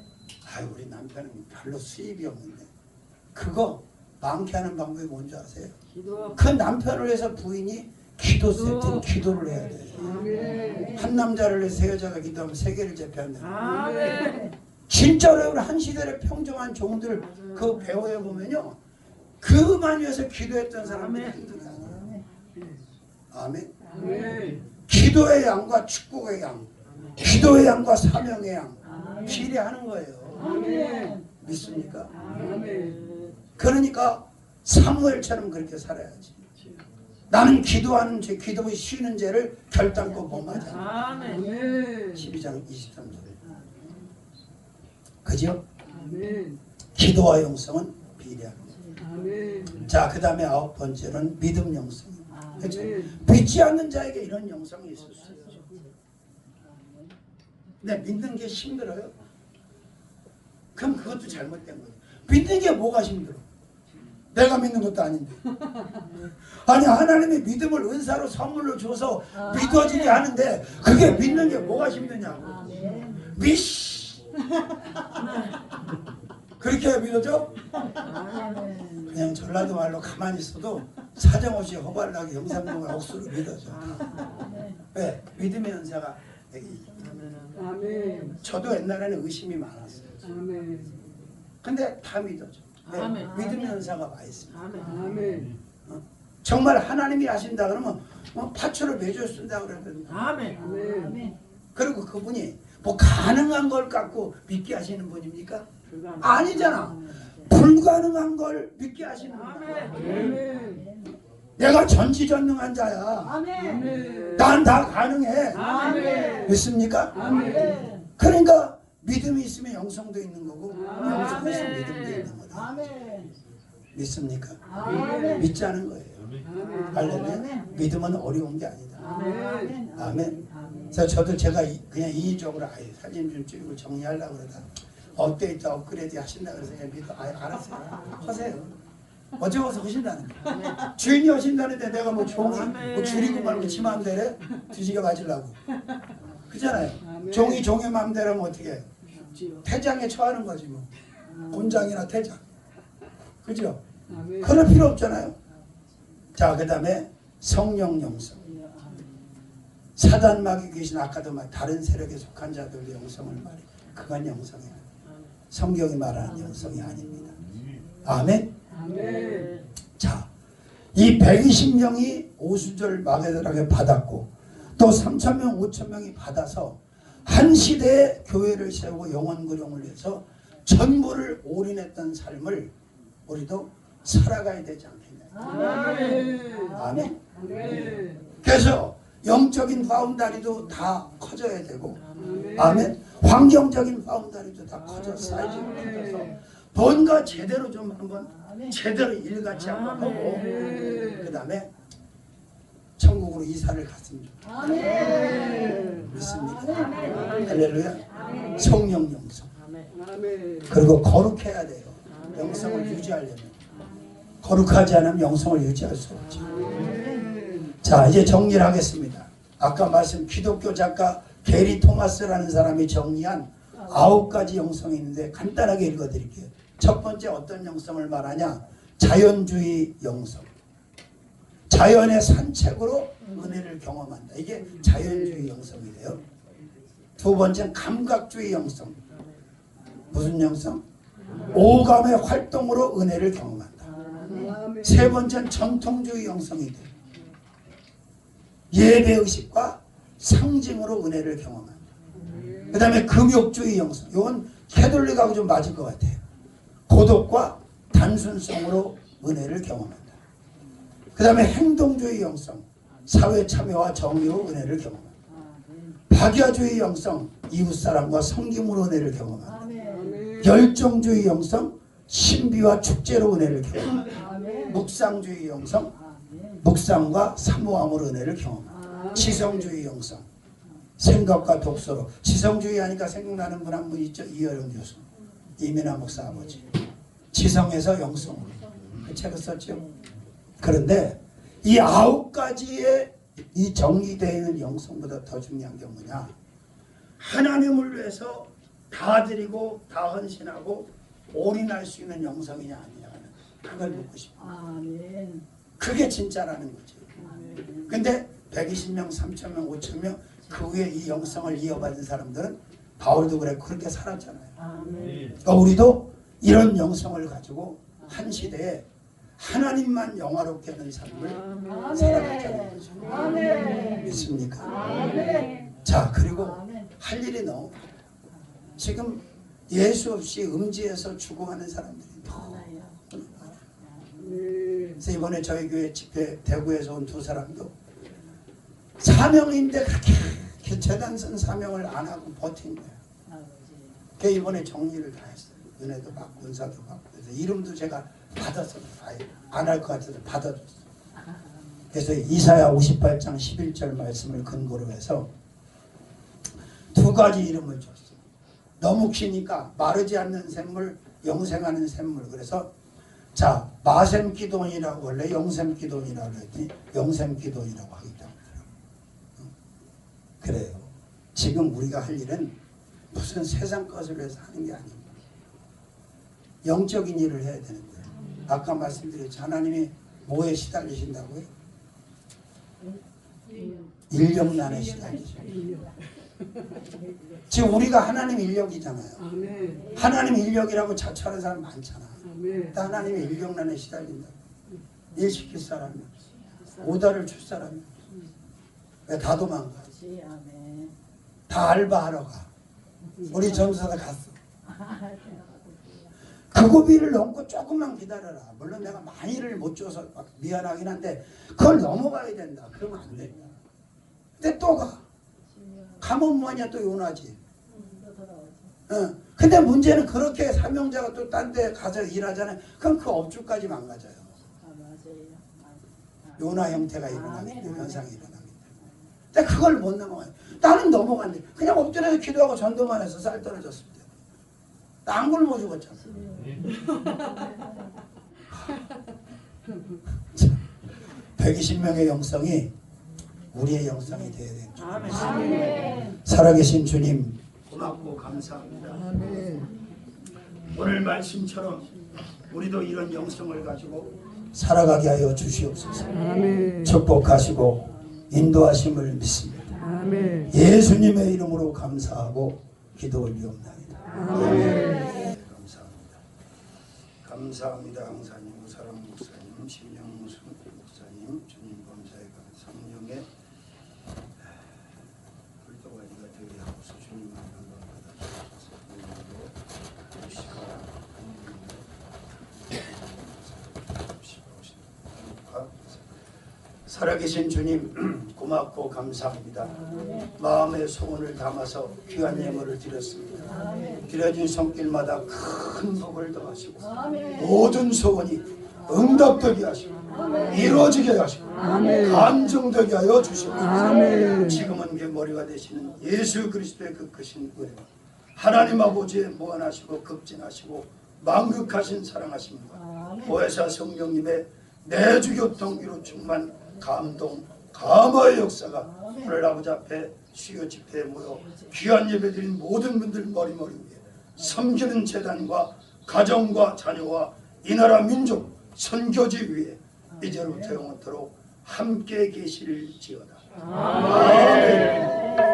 아유 우리 남편은 별로 수입이 없는데 그거 많게 하는 방법이 뭔지 아세요? 기도. 그 남편을 위해서 부인이 기도 세팅 기도를 해야 돼요. 아멘. 한 남자를 위해서 세 여자가 기도하면 세계를 제패한다. 아멘. 진짜로 한 시대의 평정한 종들 그 배우에 보면요 그만 위해서 기도했던 사람들이 힘들어요. 아멘. 아멘. 기도의 양과 축복의 양, 기도의 양과 사명의 양 비례하는 거예요. 아멘. 믿습니까? 아멘. 그러니까 사무엘처럼 그렇게 살아야지. 나는 기도하는 죄, 기도의 쉬는 죄를 결단코 범하지 않아. 아멘. 12장 23절. 그죠? 아멘. 기도와 영성은 비례합니다. 아멘. 자, 그 다음에 9번째는 믿음 영성. 그렇죠? 아멘. 믿지 않는 자에게 이런 영성이 있을 수 있죠. 근데 믿는 게 힘들어요. 그럼 그것도 잘못된 거예요. 믿는 게 뭐가 힘들어? 내가 믿는 것도 아닌데. 아니 하나님이 믿음을 은사로 선물로 줘서 믿어지게 하는데 그게 믿는 게 뭐가 힘드냐고. 미씨. 그렇게 믿어져? 아멘. 그냥 전라도 말로 가만히 있어도 사정없이 허발나게 영상보고 억수로 믿어져. 왜? 믿음의 연사가 여기. 아멘. 저도 옛날에는 의심이 많았어요. 아멘. 근데 다 믿어져. 왜? 아멘. 믿음의 연사가 많이 있습니다. 아멘. 정말 하나님이 하신다 그러면 파초를 매주 쓴다 그러면 아멘. 아멘. 그리고 그분이 뭐 가능한 걸 갖고 믿게 하시는 분입니까? 아니잖아. 불가능한 걸 믿게 하시는 분. 아멘. 내가 전지전능한 자야. 아멘. 난 다 가능해. 아멘. 믿습니까? 아멘. 그러니까 믿음이 있으면 영성도 있는 거고 영성이 있으면 믿음도 있는 거다. 아멘. 믿습니까? 아멘. 믿자는 거예요. 할렐루야. 아멘. 믿음은 어려운 게 아니다. 아멘. 아멘. 그래서 저도 제가 그냥 인위적으로 사진 좀 찍고 정리하려고 그러다 업데이트 업그레이드 하신다 그래서 그냥 믿어. 알았어요. 하세요. 어쩌고서 하신다는 거야. 주인이 하신다는데 내가 뭐 종이 뭐 줄이고 말고 지 마음대로 뒤지게 맞으려고 그잖아요. 종이 종의 마음대로 하면 어떻게 해? 태장에 처하는 거지 뭐. 곤장이나 태장. 그죠? 그럴 필요 없잖아요. 자, 그 다음에 성령 영성. 사단 마귀 귀신 아까도 말 다른 세력에 속한 자들의 영성을 말해. 그건 영성이 아니에요. 성경이 말하는 영성이 아닙니다. 아멘. 아멘. 자, 이 120명이 오수절 마게도락에 받았고 또 3,000명, 5,000명이 받아서 한 시대에 교회를 세우고 영원구령을 위해서 전부를 올인했던 삶을 우리도 살아가야 되지 않겠냐. 아멘. 아멘. 아멘. 그래서 영적인 바운다리도 다 커져야 되고 아멘. 환경적인 바운다리도 다 커져 사이즈가 커져서 뭔가 제대로 좀 한번 제대로 일같이 한번 하고 그 다음에 천국으로 이사를 갔습니다. 아멘. 믿습니까? 할렐루야. 성령 영성. 아멘. 그리고 거룩해야 돼요. 영성을 유지하려면. 거룩하지 않으면 영성을 유지할 수 없죠. 자, 이제 정리를 하겠습니다. 아까 말씀 기독교 작가 게리 토마스라는 사람이 정리한 9가지 영성이 있는데 간단하게 읽어드릴게요. 첫 번째 어떤 영성을 말하냐? 자연주의 영성. 자연의 산책으로 은혜를 경험한다. 이게 자연주의 영성이래요. 두 번째는 감각주의 영성. 무슨 영성? 오감의 활동으로 은혜를 경험한다. 세 번째는 전통주의 영성이 돼. 예배의식과 상징으로 은혜를 경험한다. 그 다음에 금욕주의 영성. 이건 캐톨릭하고 좀 맞을 것 같아요. 고독과 단순성으로 은혜를 경험한다. 그 다음에 행동주의 영성. 사회 참여와 정의로 은혜를 경험한다. 박야주의 영성. 이웃사랑과 섬김으로 은혜를 경험한다. 아멘. 열정주의 영성. 신비와 축제로 은혜를 경험한다. 아멘. 묵상주의 영성. 아멘. 묵상과 사모함으로 은혜를 경험한다. 지성주의 영성. 생각과 독서로. 지성주의 하니까 생각나는 분 한 분 있죠. 이어령 교수. 이민아 목사 아버지. 지성에서 영성으로. 그 책을 썼죠. 그런데 이 9가지의 이 정리되어 있는 영성보다 더 중요한 게 뭐냐? 하나님을 위해서 다 드리고 다 헌신하고 올인할 수 있는 영성이냐 아니냐. 그걸 묻고 싶어요. 아멘. 그게 진짜라는 거지. 근데 120명, 3,000명, 5,000명 그 후에 이 영성을 이어받은 사람들은 바울도 그랬고 그렇게 살았잖아요. 아멘. 그러니까 우리도 이런 영성을 가지고 한 시대에 하나님만 영화롭게 하는 삶을 살아가자는 거죠. 아멘. 믿습니까? 아멘. 자, 그리고 아멘. 할 일이 너무 많아요. 지금 예수 없이 음지에서 죽어가는 사람들이 너무 많아요. 그래서 이번에 저희 교회 집회 대구에서 온 두 사람도 사명인데 그렇게 재단 쓴 사명을 안 하고 버틴 거예요. 그 이번에 정리를 다 했어요. 은혜도 받고 은사도 받고 그래서 이름도 제가 받았어요. 안 할 것 같아서 받아줬어요. 그래서 이사야 58장 11절 말씀을 근거로 해서 2가지 이름을 줬어요. 너무 기니까 마르지 않는 샘물, 영생하는 샘물. 그래서 자, 마샘기돈이라고 원래 영샘기돈이라고 그랬더니 영샘기돈이라고 하기 때문에 그래요. 지금 우리가 할 일은 무슨 세상 것을 위해서 하는 게 아닙니다. 영적인 일을 해야 되는 거예요. 아까 말씀드렸죠. 하나님이 뭐에 시달리신다고요? 인력난에 시달리죠. 지금 우리가 하나님 인력이잖아요. 아멘. 하나님 인력이라고 자처하는 사람 많잖아. 아멘. 근데 하나님의 인력난에 시달린다. 일 시킬 사람이 없어. 오다를 줄 사람이 없어. 왜 다 도망가? 아멘. 다 알바하러 가. 우리 전도사가 갔어. 그 고비를 넘고 조금만 기다려라. 물론 내가 많이를 못 줘서 막 미안하긴 한데 그걸 넘어가야 된다. 그러면 안 된다. 근데 또 가. 가면 뭐냐 또 요나지. 근데 문제는 그렇게 사명자가 또 딴 데 가서 일하잖아요. 그럼 그 업주까지 망가져요. 요나 형태가 일어나기 때문에, 현상이 일어나기 때문에. 근데 그걸 못 넘어가요. 나는 넘어갔네. 그냥 엎드려서 기도하고 전도만 해서 쌀 떨어졌을 때. 나 안 굶어 죽었잖아. 120명의 영성이 우리의 영성이 되어야 되죠. 아멘. 살아계신 주님 고맙고 감사합니다. 아멘. 오늘 말씀처럼 우리도 이런 영성을 가지고 살아가게 하여 주시옵소서. 아멘. 축복하시고 인도하심을 믿습니다. 아멘. 예수님의 이름으로 감사하고 기도 올리옵나이다. 아멘. 감사합니다. 감사합니다. 강사님, 우사람 목사님, 심영 목사님, 주님 범사에 성령의 불도가니가 되게 하옵소서. 주님의 영광 받아주옵소서. 오늘도 시간 살아계신 주님 고맙고 감사합니다. 마음의 소원을 담아서 귀한 예물을 드렸습니다. 드려진 손길마다 큰 복을 더하시고 모든 소원이 응답되게 하시고 이루어지게 하시고 감정되게 하여 주시옵소서. 아멘. 지금은 그 머리가 되시는 예수 그리스도의 그 크신 은혜와 하나님 아버지의 무한하시고 극진하시고 만극하신 사랑하심과 보혜사 성령님의 내주교통기로 충만 감동 감화의 역사가 오늘 아버지 앞에 수요 집회에 모여 귀한 예배드린 모든 분들 머리머리 위에 섬기는 재단과 가정과 자녀와 이 나라 민족 선교지 위에 이제로부터 영원토록 함께 계실지어다. 아멘.